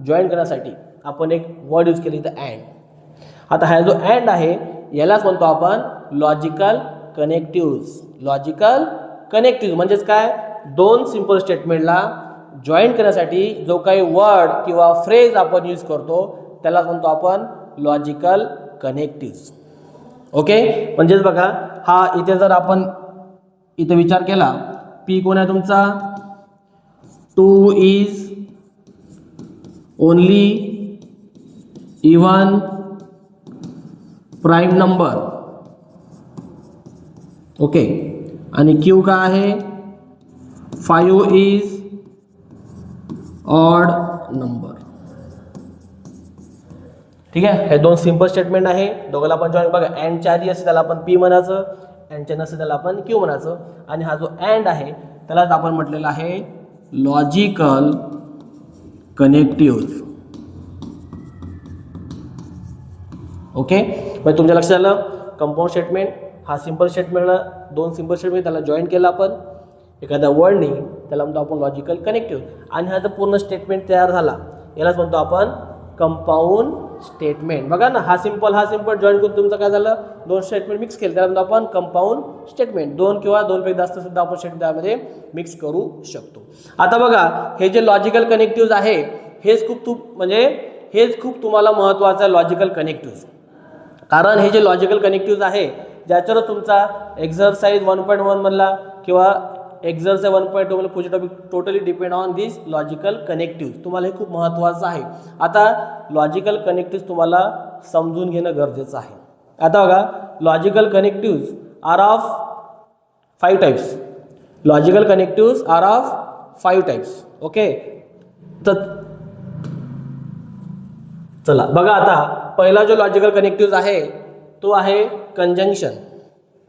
Speaker 1: जॉईन करण्यासाठी आपण एक वर्ड यूज केली, इथं अँड. आता हा जो अँड आहे यालाच म्हणतो आपण लॉजिकल कनेक्टिव्ह्ज. लॉजिकल कनेक्टिव्ह म्हणजेच काय, 2 सिंपल स्टेटमेंटला जॉईन करण्यासाठी जो काही वर्ड किंवा फ्रेज आपण यूज करतो त्यालाच म्हणतो आपण लॉजिकल कनेक्टिव्ह्ज. ओके. म्हणजेच बघा हा इथे जर आपण इथे विचार केला, P कोण आहे तुमचा, 2 is only even prime number. Okay. आणि Q काय आहे, 5 इज ऑड नंबर. ठीक आहे. हे 2 सिंपल स्टेटमेंट आहे, दोघांना आपण जॉईन. बघा अँडच्या आधी असते त्याला आपण P म्हणायचं, अँडच्या नसते त्याला आपण Q म्हणायचं. आणि हा जो अँड आहे त्यालाच आपण म्हटलेला आहे लॉजिकल कनेक्टिव्ह्ज. ओके. म्हणजे तुमच्या लक्षात आलं, कंपाऊंड स्टेटमेंट हा सिंपल स्टेटमेंटला 2 सिंपल स्टेटमेंट त्याला जॉईन केला आपण एखाद्या वर्डनी, त्याला म्हणतो आपण लॉजिकल कनेक्टिव्ह. आणि हा जर पूर्ण स्टेटमेंट तयार झाला यालाच म्हणतो आपण कंपाऊंड स्टेटमेंट. बघा ना, हा सिंपल जॉईन करून तुमचं काय झालं, दोन स्टेटमेंट मिक्स केले, त्यानंतर आपण कंपाऊंड स्टेटमेंट, दोन किंवा दोनपैकी जास्त सुद्धा आपण स्टेटमेंट त्यामध्ये मिक्स करू शकतो. आता बघा, हे जे लॉजिकल कनेक्टिव्ह आहे हेच खूप तुम्हाला महत्त्वाचं आहे, लॉजिकल कनेक्टिव्ह. कारण हे जे लॉजिकल कनेक्टिव्ह आहे ज्याच्यावर तुमचा एक्झरसाइज 1.1 मधला किंवा एक्झरसाइज 1.2 म्हणजे पुढचे topic totally depend on this logical connective. तुम्हाला हे खूप महत्त्वाचं आहे. आता लॉजिकल कनेक्टिव्ह तुम्हाला समजून घेणं गरजेचं आहे. आता बघा, logical connective are of 5 types. Logical connective are of 5 types. Okay, तर चला बघा, आता पहिला जो लॉजिकल कनेक्टिव्ह आहे तो आहे कंजंक्शन.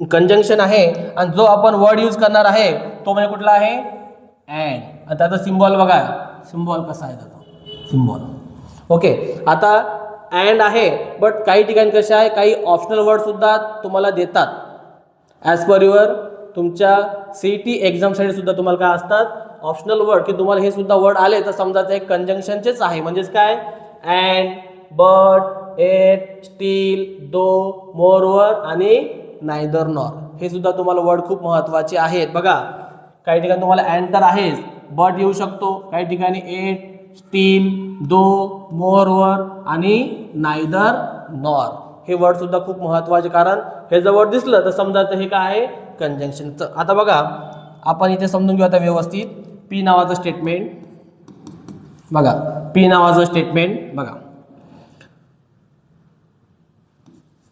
Speaker 1: कंजंक्शन आहे आणि जो आपण वर्ड यूज करणार आहे तो म्हणजे कुठला आहे, अँड. आणि त्याचा सिम्बॉल बघा, सिम्बॉल कसा आहे त्याचा सिम्बॉल. ओके, आता अँड आहे, बट काही ठिकाणी कसे आहे, काही ऑप्शनल वर्ड सुद्धा तुम्हाला देतात ॲज पर युअर तुमच्या CET एक्झामसाठी सुद्धा तुम्हाला काय असतात ऑप्शनल वर्ड, की तुम्हाला हे सुद्धा वर्ड आले तर समजा ते कंजंक्शनचेच आहे. म्हणजेच काय, अँड, बट, एट, स्टील, दो, मोरवर आणि नायदर नॉर, हे सुद्धा तुम्हाला वर्ड खूप महत्त्वाचे आहेत. बघा, काही ठिकाणी तुम्हाला अँड तर आहेच, बट येऊ शकतो, काही ठिकाणी एट, स्टील, दो, मोरवर आणि नायदर नॉर, हे वर्ड सुद्धा खूप महत्त्वाचे. कारण हे जर वर्ड दिसलं तर समजायचं हे काय आहे, कंजंक्शनचं. आता बघा, आपण इथे समजून घेऊ आता व्यवस्थित. पी नावाचं स्टेटमेंट बघा, पी नावाचं स्टेटमेंट बघा,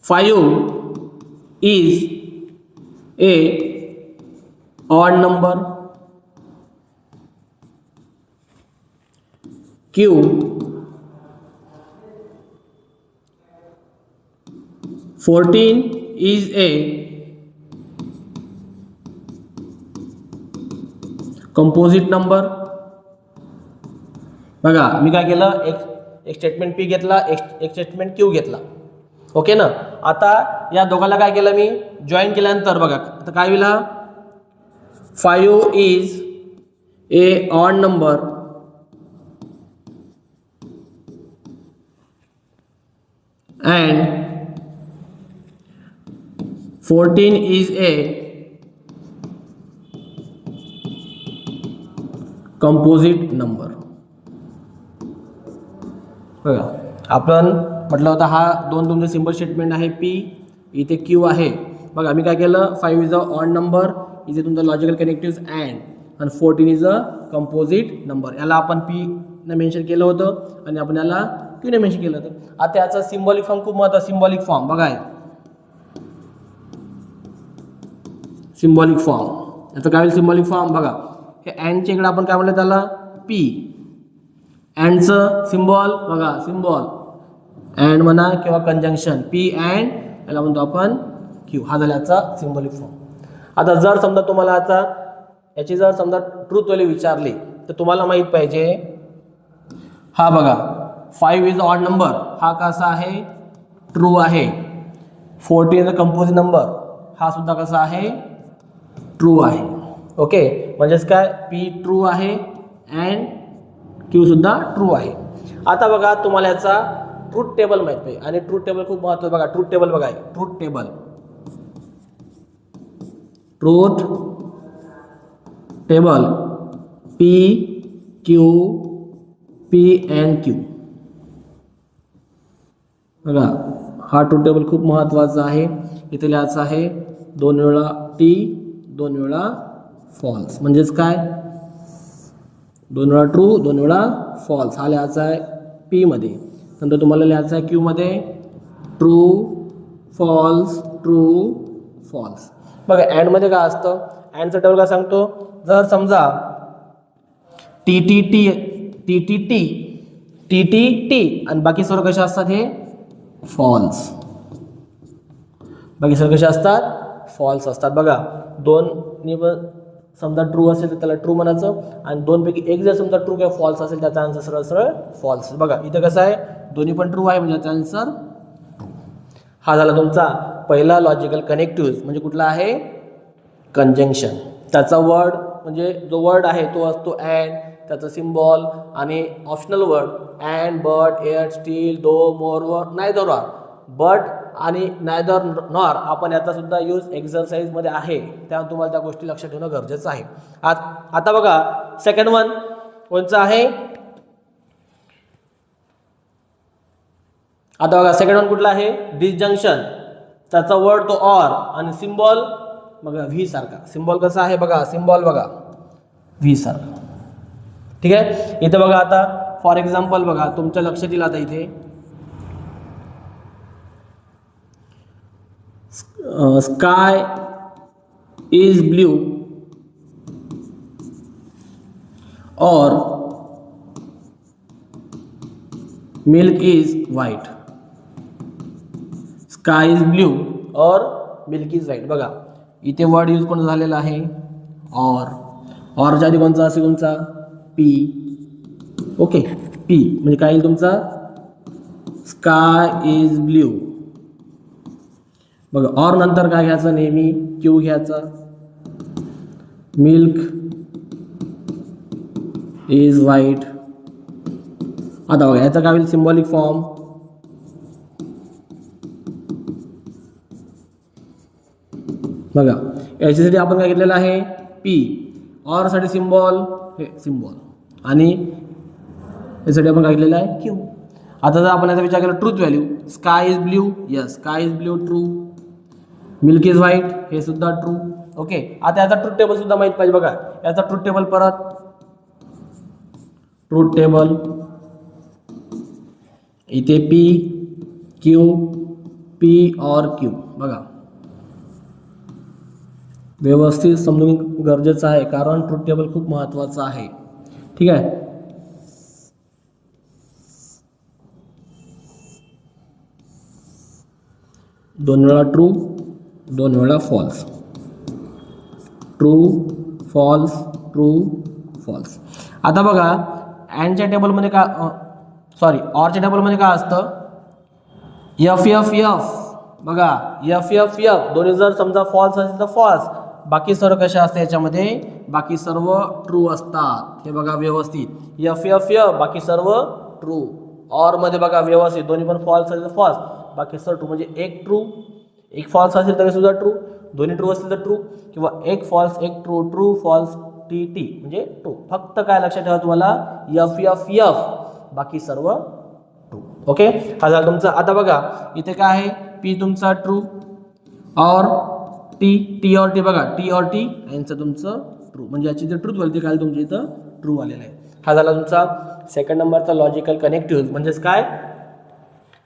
Speaker 1: 5 is a odd number, Q (14) is a composite number. बघा, मी काय केलं, एक स्टेटमेंट P घेतला, एक स्टेटमेंट Q घेतला. ओके ना. आता या दोघांना काय केलं मी, जॉईन केल्यानंतर बघा आता काय होईल, 5 is a odd number and 14 is a composite number. बघा, आपण म्हटलं होतं हा दोन तुमचे सिंपल स्टेटमेंट आहे P, इथे Q आहे. बघा, मी काय केलं, 5 इज अ ऑड नंबर, इथे तुमचा लॉजिकल कनेक्टिव्ह अँड, आणि 14 इज अ कंपोजिट नंबर. याला आपण P ने मेन्शन केलं होतं आणि आपण याला Q ने मेन्शन केलं होतं. आता याचा सिम्बॉलिक फॉर्म खूप महत्त्वाचा. सिम्बॉलिक फॉर्म बघा, सिम्बॉलिक फॉर्म याचं काय होईल, सिम्बॉलिक फॉर्म बघा, हे अँडच्या इकडे आपण काय म्हणलं त्याला P, अँडचं सिम्बॉल बघा, सिम्बॉल अँड म्हणा किंवा कंजंक्शन, P अँड, याला म्हणतो आपण Q. हा झाला याचा सिम्बॉलिक फॉर्म. आता जर समजा तुम्हाला आता याची जर समजा ट्रूथ व्हॅल्यू विचारली तर तुम्हाला माहीत पाहिजे, हा बघा 5 इज ऑड नंबर, हा कसा आहे, ट्रू आहे. 14 इज अ कंपोजिट नंबर, हा सुद्धा कसा आहे, ट्रू आहे. ओके, म्हणजेच काय, P ट्रू आहे अँड Q सुद्धा ट्रू आहे. आता बघा, तुम्हाला याचा ट्रूथ टेबल माहित पाहिजे, आणि ट्रूथ टेबल खूप महत्त्वाचं. बघा, ट्रूथ टेबल बघा, truth table, truth table P Q P and Q. बघा, हा ट्रूथ टेबल खूप महत्त्वाचा आहे. इथे लिहायचं आहे 2 वेळा T 2 वेळा फॉल्स, म्हणजेच काय, 2 वेळा ट्रू 2 वेळा फॉल्स. हा लिहायचा आहे P मध्ये. नंतर तुम्हाला लिहायचं आहे Q मध्ये ट्रू फॉल्स ट्रू फॉल्स. बघा, अँड मध्ये काय असतं, अँडचं टेबल काय सांगतो, जर समजा टी आणि बाकी सर्व कशा असतात, हे फॉल्स, बाकी सर्व कशा असतात, फॉल्स असतात. बघा, 2 समजा ट्रू असेल तर त्याला ट्रू म्हणायचं, आणि 2 पैकी एक जर समजा ट्रू किंवा फॉल्स असेल त्याचा आन्सर सरळ सरळ फॉल्स. बघा, इथं कसं आहे, दोन्ही पण ट्रू आहे म्हणजे त्याचा आन्सर ट्रू. हा झाला तुमचा पहिला लॉजिकल कनेक्टिव्ह, म्हणजे कुठला आहे, कंजंक्शन. त्याचा वर्ड म्हणजे जो वर्ड आहे तो असतो अँड, त्याचं सिम्बॉल आणि optional word and, but, yet, still, though, moreover, neither or. But आणि नायदर नॉर आपण याचा सुद्धा यूज एक्झरसाइजमध्ये आहे, त्यामुळे तुम्हाला त्या गोष्टी लक्षात ठेवणं गरजेचं आहे. आता बघा सेकंड वन कोणचं आहे. आता बघा सेकंड वन कुठला आहे. डिसजंक्शन. त्याचा वर्ड तो ऑर आणि सिम्बॉल बघा व्ही सारखा. सिम्बॉल कसा आहे बघा. सिम्बॉल बघा व्ही सारखा. ठीक आहे. इथे बघा आता फॉर एक्झाम्पल बघा तुमच्या लक्षात येईल आता इथे स्काय इज ब्ल्यू और milk is white. Sky is blue और मिल्क इज व्हाइट. बघा इथे वर्ड यूज कोणता झालेला आहे ऑरच्या आधी कोणचा असेल तुमचा पी. ओके पी म्हणजे काय येईल तुमचा स्काय इज ब्ल्यू. बघा ऑर नंतर काय घ्यायचं नेहमी क्यू घ्यायचा. Milk is white. आता बघा याचा काय होईल सिम्बॉलिक फॉर्म बघा. याच्यासाठी आपण काय घेतलेलं आहे पी. ऑर साठी सिम्बॉल हे सिम्बॉल आणि यासाठी आपण काय घेतलेलं आहे क्यू. आता जर आपण याचा विचार केला truth value sky is blue. Yes sky is blue true. Milk is white हे सुद्धा ट्रू. ओके. आता याचा ट्रूथ टेबल सुद्धा माहित पाहिजे. बघा याचा ट्रूथ टेबल परत ट्रूथ टेबल इथे पी क्यू पी और क्यू. बघा व्यवस्थित समजून गरजेचं आहे कारण ट्रूथ टेबल खूप महत्त्वाचं आहे. ठीक आहे. दोन वेळा ट्रू दोन वेळा false. True false true false. आता बघा अँडच्या टेबलमध्ये का ऑरच्या टेबलमध्ये काय असतं एफ एफ एफ. बघा एफ एफ एफ दोन्ही जर समजा फॉल्स असेल तर फॉल्स. बाकी सर्व कशा असतात याच्यामध्ये बाकी सर्व ट्रू असतात. हे बघा व्यवस्थित एफ एफ एफ बाकी सर्व ट्रू. ऑर मध्ये बघा व्यवस्थित दोन्ही पण फॉल्स असेल तर फॉल्स बाकी सर्व ट्रू. म्हणजे एक ट्रू एक फॉल्स असेल तरी सुद्धा ट्रू. दोन्ही ट्रू असतील तर ट्रू किंवा एक फॉल्स एक true true false T T म्हणजे ट्रू. फक्त काय लक्षात ठेवा तुम्हाला एफ एफ एफ बाकी सर्व ट्रू. ओके हा झाला तुमचा. आता बघा इथे काय आहे पी तुमचा ट्रू और टी टी और टी. बघा टी और टी यांचं तुमचं ट्रू म्हणजे याची जे ट्रूथ व्हॅल्यू काय तुमच्या इथं ट्रू आलेलं आहे. हा झाला तुमचा सेकंड नंबरचा लॉजिकल कनेक्टिव्ह म्हणजेच काय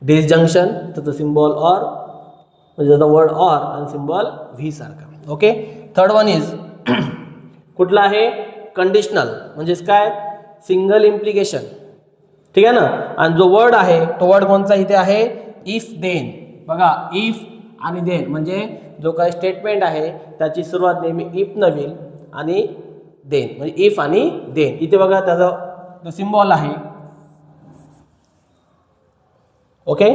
Speaker 1: डिसजंक्शन. त्याचं सिम्बॉल ऑर म्हणजे त्याचा वर्ड ऑर आणि सिम्बॉल व्ही सारखा. ओके. थर्ड वन इज कुठला आहे कंडिशनल म्हणजेच काय सिंगल इम्प्लिकेशन. ठीक आहे ना. आणि जो वर्ड आहे तो वर्ड कोणता इथे आहे इफ देन. बघा इफ आणि देन म्हणजे जो काही स्टेटमेंट आहे त्याची सुरुवात नेहमी इफ न होईल आणि देन म्हणजे इफ आणि देन. इथे बघा त्याचा जो सिम्बॉल आहे ओके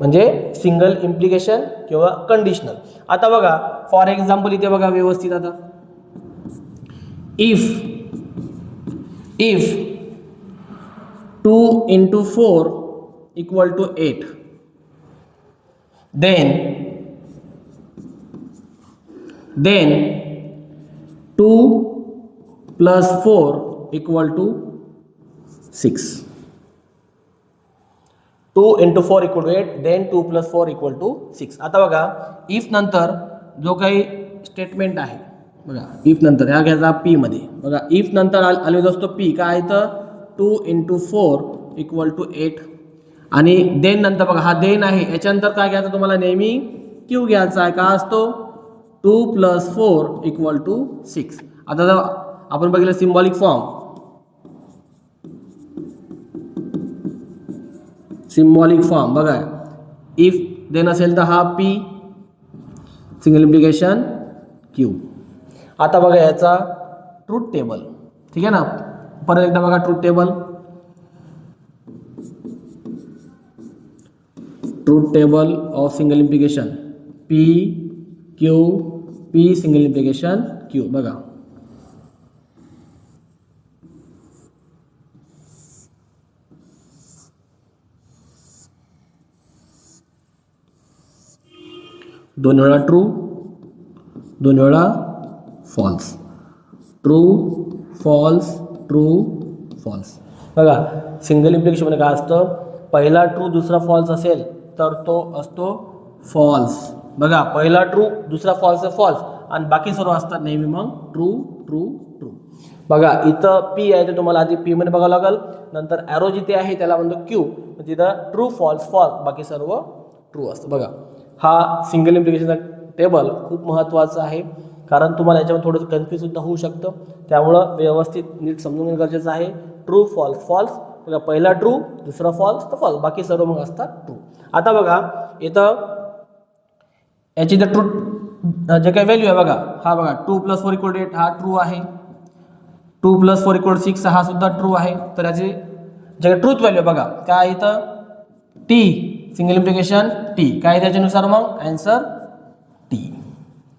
Speaker 1: म्हणजे सिंगल इम्प्लिकेशन किंवा कंडिशनल. आता बघा फॉर एक्झाम्पल इथे बघा व्यवस्थित आता if 2 into 4 equal to 8 then 2 plus 4 equal to 6. 2 into 4 equal to 8 then 2 plus 4 equal to 6. आता बघा इफ नंतर जो काही स्टेटमेंट आहे बघा इफ नंतर ह्या घ्यायचा पी मध्ये. बघा इफ नंतर आले असतो पी काय तर 2 into 4 equal to 8 आणि देन नंतर बघा हा देन आहे याच्यानंतर काय घ्यायचं तुम्हाला नेहमी क्यू घ्यायचा आहे. काय असतो 2 plus 4 equal to 6. आता जर आपण बघितलं सिम्बॉलिक फॉर्म बघा इफ देन असेल तर हा पी सिंगल इम्प्लिकेशन क्यू. आता बघा याचा ट्रूथ टेबल. ठीक आहे ना. परत एकदा बघा truth table of single implication P Q P single implication Q. बघा 2 वेळा ट्रू, 2 वेळा false, true false, true false. बघा सिंगल इम्प्लिकेशनमध्ये काय असतं, पहिला ट्रू दुसरा फॉल्स असेल तर तो असतो फॉल्स. बघा पहिला ट्रू दुसरा फॉल्स फॉल्स आणि बाकी सर्व असतात नेहमी मग ट्रू ट्रू ट्रू. बघा इथं पी आहे तर तुम्हाला आधी पी मध्ये बघावं लागेल, नंतर ॲरो जिथे आहे त्याला म्हणतो क्यू, तिथं ट्रू फॉल्स फॉल्स बाकी सर्व ट्रू असतं. बघा हा सिंगल इम्प्लिकेशनचा टेबल खूप महत्त्वाचा आहे, कारण तुम्हाला याच्यामध्ये थोडंसं कन्फ्यूज सुद्धा होऊ शकतं, त्यामुळं व्यवस्थित नीट समजून घेणं गरजेचं आहे. ट्रू फॉल्स फॉल्स, बघा पहिला ट्रू दुसरा फॉल्स तर फॉल्स बाकी सर्व मग असतात ट्रू. आता बघा इथं याची जर ट्रू जे काही व्हॅल्यू आहे बघा, हा बघा 2 + 4 = 8 हा ट्रू आहे, 2 + 4 = 6 हा सुद्धा ट्रू आहे. तर याची जे काही ट्रूथ व्हॅल्यू बघा काय इथं टी, सिंगल इम्प्लिकेशन टी, काय त्याच्यानुसार मग आन्सर टी.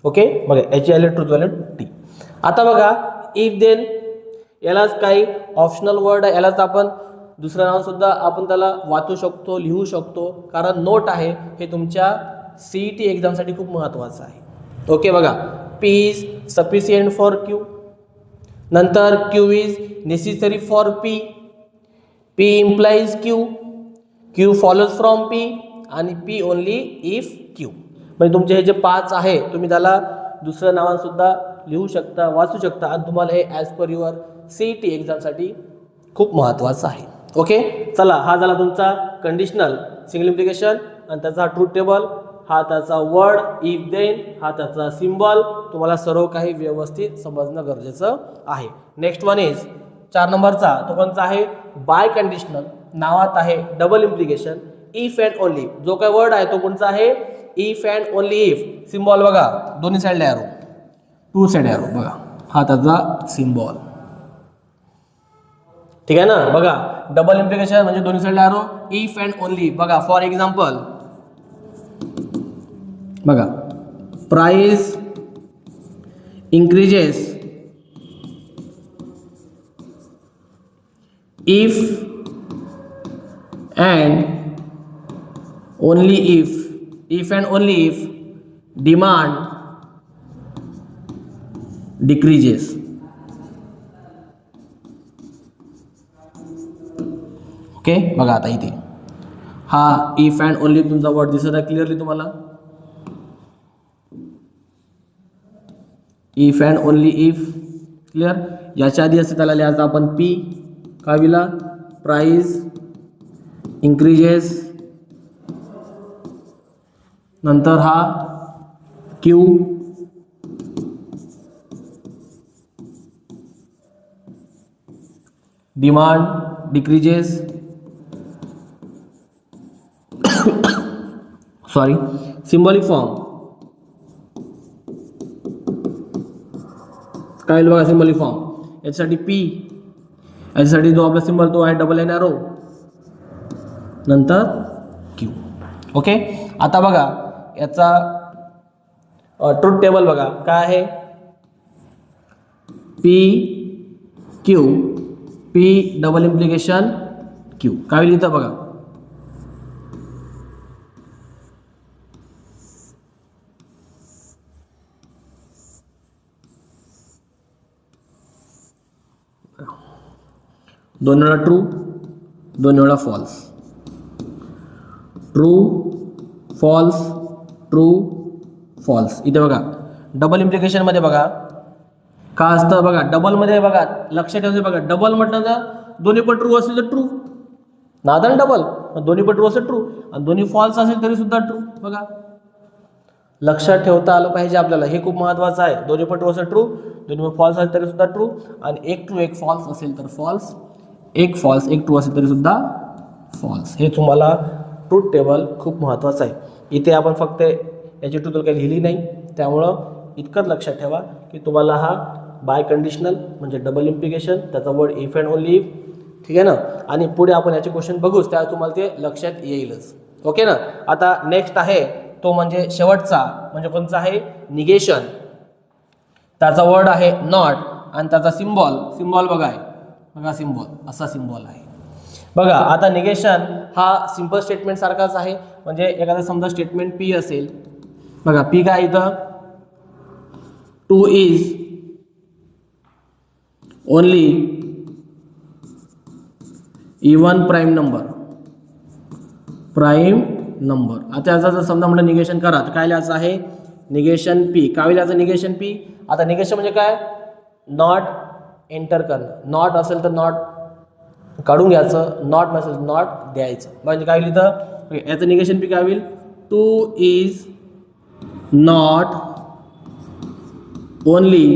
Speaker 1: ओके बघा याची आली ट्रूथ व्हॅल्यू टी. आता बघा इफ देन, यालाच काही ऑप्शनल वर्ड आहे, यालाच आपण दुसरं नाव सुद्धा आपण त्याला वाचू शकतो, लिहू शकतो, कारण नोट आहे हे तुमच्या CET एक्झामसाठी खूप महत्त्वाचं आहे. ओके बघा P is sufficient for Q, नंतर Q is necessary for P, P implies Q, Q follows from P आणि P ओनली इफ Q. म्हणजे तुमचे हे जे 5 आहे तुम्ही त्याला दुसऱ्या नावाने सुद्धा लिहू शकता, वाचू शकता आणि तुम्हाला हे ॲज पर युअर CET एक्झामसाठी खूप महत्त्वाचं आहे. ओके चला हा झाला तुमचा कंडिशनल सिंगल इम्प्लिकेशन आणि त्याचा ट्रूथ टेबल, हा त्याचा वर्ड इफ देन, हा त्याचा सिम्बॉल, तुम्हाला सर्व काही व्यवस्थित समजणं गरजेचं आहे. नेक्स्ट वन इज 4 नंबरचा, तो कोणता आहे बाय कंडिशनल, नावात आहे double implication if and only. जो काय वर्ड आहे तो कोणता आहे if and only if. Symbol बघा दोन्ही साईडला ॲरो, 2 साईड ॲरो बघा हा त्याचा सिम्बॉल. ठीक आहे ना. बघा डबल इम्प्लिकेशन म्हणजे दोन्ही साईडला ॲरो, इफ अँड ओनली. बघा फॉर एक्झाम्पल बघा price increases if and only if, if and only if demand decreases. Okay बघा आता इथे हा इफ अँड ओनली तुमचा वर्ड दिसत आहे क्लिअरली तुम्हाला. If and only if clear. याच्या आधी असं त्याला लिहायचं आपण पी काविला प्राइस इंक्रीजेस, नंतर हा Q demand decreases, sorry symbolic form काय बघा सिम्बॉलिक फॉर्म. याच्यासाठी पी, याच्यासाठी जो आपला सिम्बॉल तो आहे डबल एन ॲरो, नंतर क्यू. ओके आता बघा याचा ट्रूथ टेबल बघा काय आहे P Q, P double implication Q. काय लिहितं बघा दोन वेळा ट्रू, 2 वेळा false, true false, true false. इथे बघा डबल इम्प्लिकेशनमध्ये बघा का असतं बघा, डबलमध्ये बघा लक्षात ठेवायचं बघा, डबल म्हटलं तर दोन्ही पण ट्रू असेल तर ट्रू, नादर डबल दोन्ही पण ट्रू असेल ट्रू, आणि दोन्ही फॉल्स असेल तरी सुद्धा ट्रू. बघा लक्षात ठेवता आलं पाहिजे आपल्याला, हे खूप महत्त्वाचं आहे. दोन्ही पण ट्रू असेल ट्रू, दोन्ही पण फॉल्स असेल तरी सुद्धा ट्रू, आणि एक ट्रू एक फॉल्स असेल तर फॉल्स, एक फॉल्स एक ट्रू असेल तरी सुद्धा फॉल्स. हे तुम्हाला ट्रूथ टेबल खूप महत्त्वाचं आहे. इथे आपण फक्त याची ट्रूथ काही लिहिली नाही, त्यामुळं इतकंच लक्षात ठेवा की तुम्हाला हा बाय कंडिशनल म्हणजे डबल इम्प्लिकेशन, त्याचा word if and only if, ठीक आहे ना. आणि पुढे आपण याचे क्वेश्चन बघूच, त्यावेळेस तुम्हाला ते लक्षात येईलच. ओके ना. आता नेक्स्ट आहे तो म्हणजे शेवटचा, म्हणजे कोणता आहे निगेशन. त्याचा वर्ड आहे नॉट आणि त्याचा सिम्बॉल, सिम्बॉल बघा आहे बघा सिम्बॉल असा सिम्बॉल आहे बघा. आता निगेशन हा सिंपल स्टेटमेंट सारखाच आहे, म्हणजे एखादा समजा स्टेटमेंट पी असेल, बघा पी काय इथं 2 is only even prime number. आता याचा जर समजा म्हटलं निगेशन करा तर काय लिहायचं आहे निगेशन पी. काय लिहायचं निगेशन पी. आता निगेशन म्हणजे काय नॉट एंटर करणं. नॉट असेल तर नॉट काढून घ्यायचं, नॉट नसेल तर नॉट द्यायचं. म्हणजे काय लिहितं याचं निगेशन पी काय होईल 2 is not only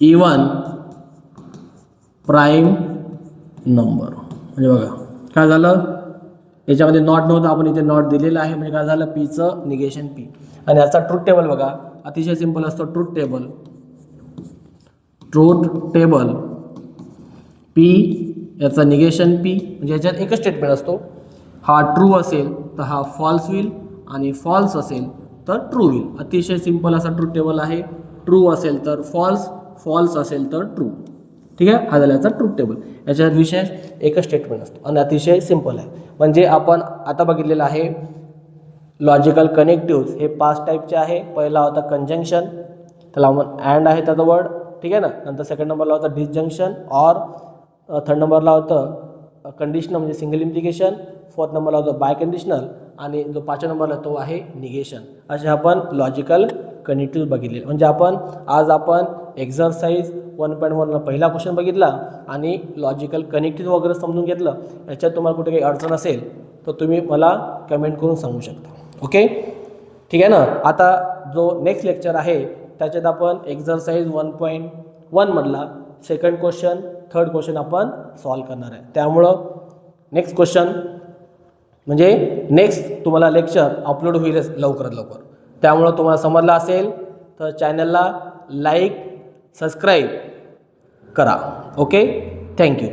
Speaker 1: even prime number. म्हणजे बघा काय झालं याच्यामध्ये नॉट नव्हतं आपण इथे नॉट दिलेलं आहे म्हणजे काय झालं पीचं निगेशन पी. आणि याचा ट्रूथ टेबल बघा अतिशय सिंपल असतो. ट्रूथ टेबल पी याचा निगेशन पी म्हणजे याच्यात एकच स्टेटमेंट असतो. हा ट्रू असेल तर हा फॉल्स होईल आणि फॉल्स असेल तर ट्रू होईल. अतिशय सिंपल असा ट्रूथ टेबल आहे. ट्रू असेल तर फॉल्स, फॉल्स असेल तर ट्रू. ठीक आहे हा झाला याचा ट्रूथ टेबल. याच्यात विशेष एकच स्टेटमेंट असतो आणि अतिशय सिंपल आहे. म्हणजे आपण आता बघितलेलं आहे लॉजिकल कनेक्टिव्ह हे 5 टाईपचे आहे. पहिला होता कंजंक्शन त्याला आपण अँड आहे त्याचा वर्ड. ठीक आहे ना. नंतर सेकंड नंबरला होता डिसजंक्शन ऑर. थर्ड नंबरला होतं कंडिशनल म्हणजे सिंगल इम्प्लिकेशन. फोर्थ नंबरला होतं बाय कंडिशनल आणि जो 5व्या नंबरला तो आहे निगेशन. असे आपण लॉजिकल कनेक्टिव्ह बघितले. म्हणजे आज आपण एक्झरसाइज 1.1ला पहिला क्वेश्चन बघितला आणि लॉजिकल कनेक्टिव्ह वगैरे समजून घेतलं. याच्यात तुम्हाला कुठे काही अडचण असेल तर तुम्ही मला कमेंट करून सांगू शकता. ओके ठीक आहे ना. आता जो नेक्स्ट लेक्चर आहे त्याच्यात आपण एक्झरसाइज 1.1 मधला सेकंड क्वेश्चन थर्ड क्वेश्चन आपण सॉल्व करणार आहे. त्यामुळं नेक्स्ट क्वेश्चन म्हणजे नेक्स्ट तुम्हाला लेक्चर अपलोड होईलच लवकरात लवकर. त्यामुळं तुम्हाला समजलं असेल तर चॅनलला लाईक सबस्क्राईब करा. Okay thank you.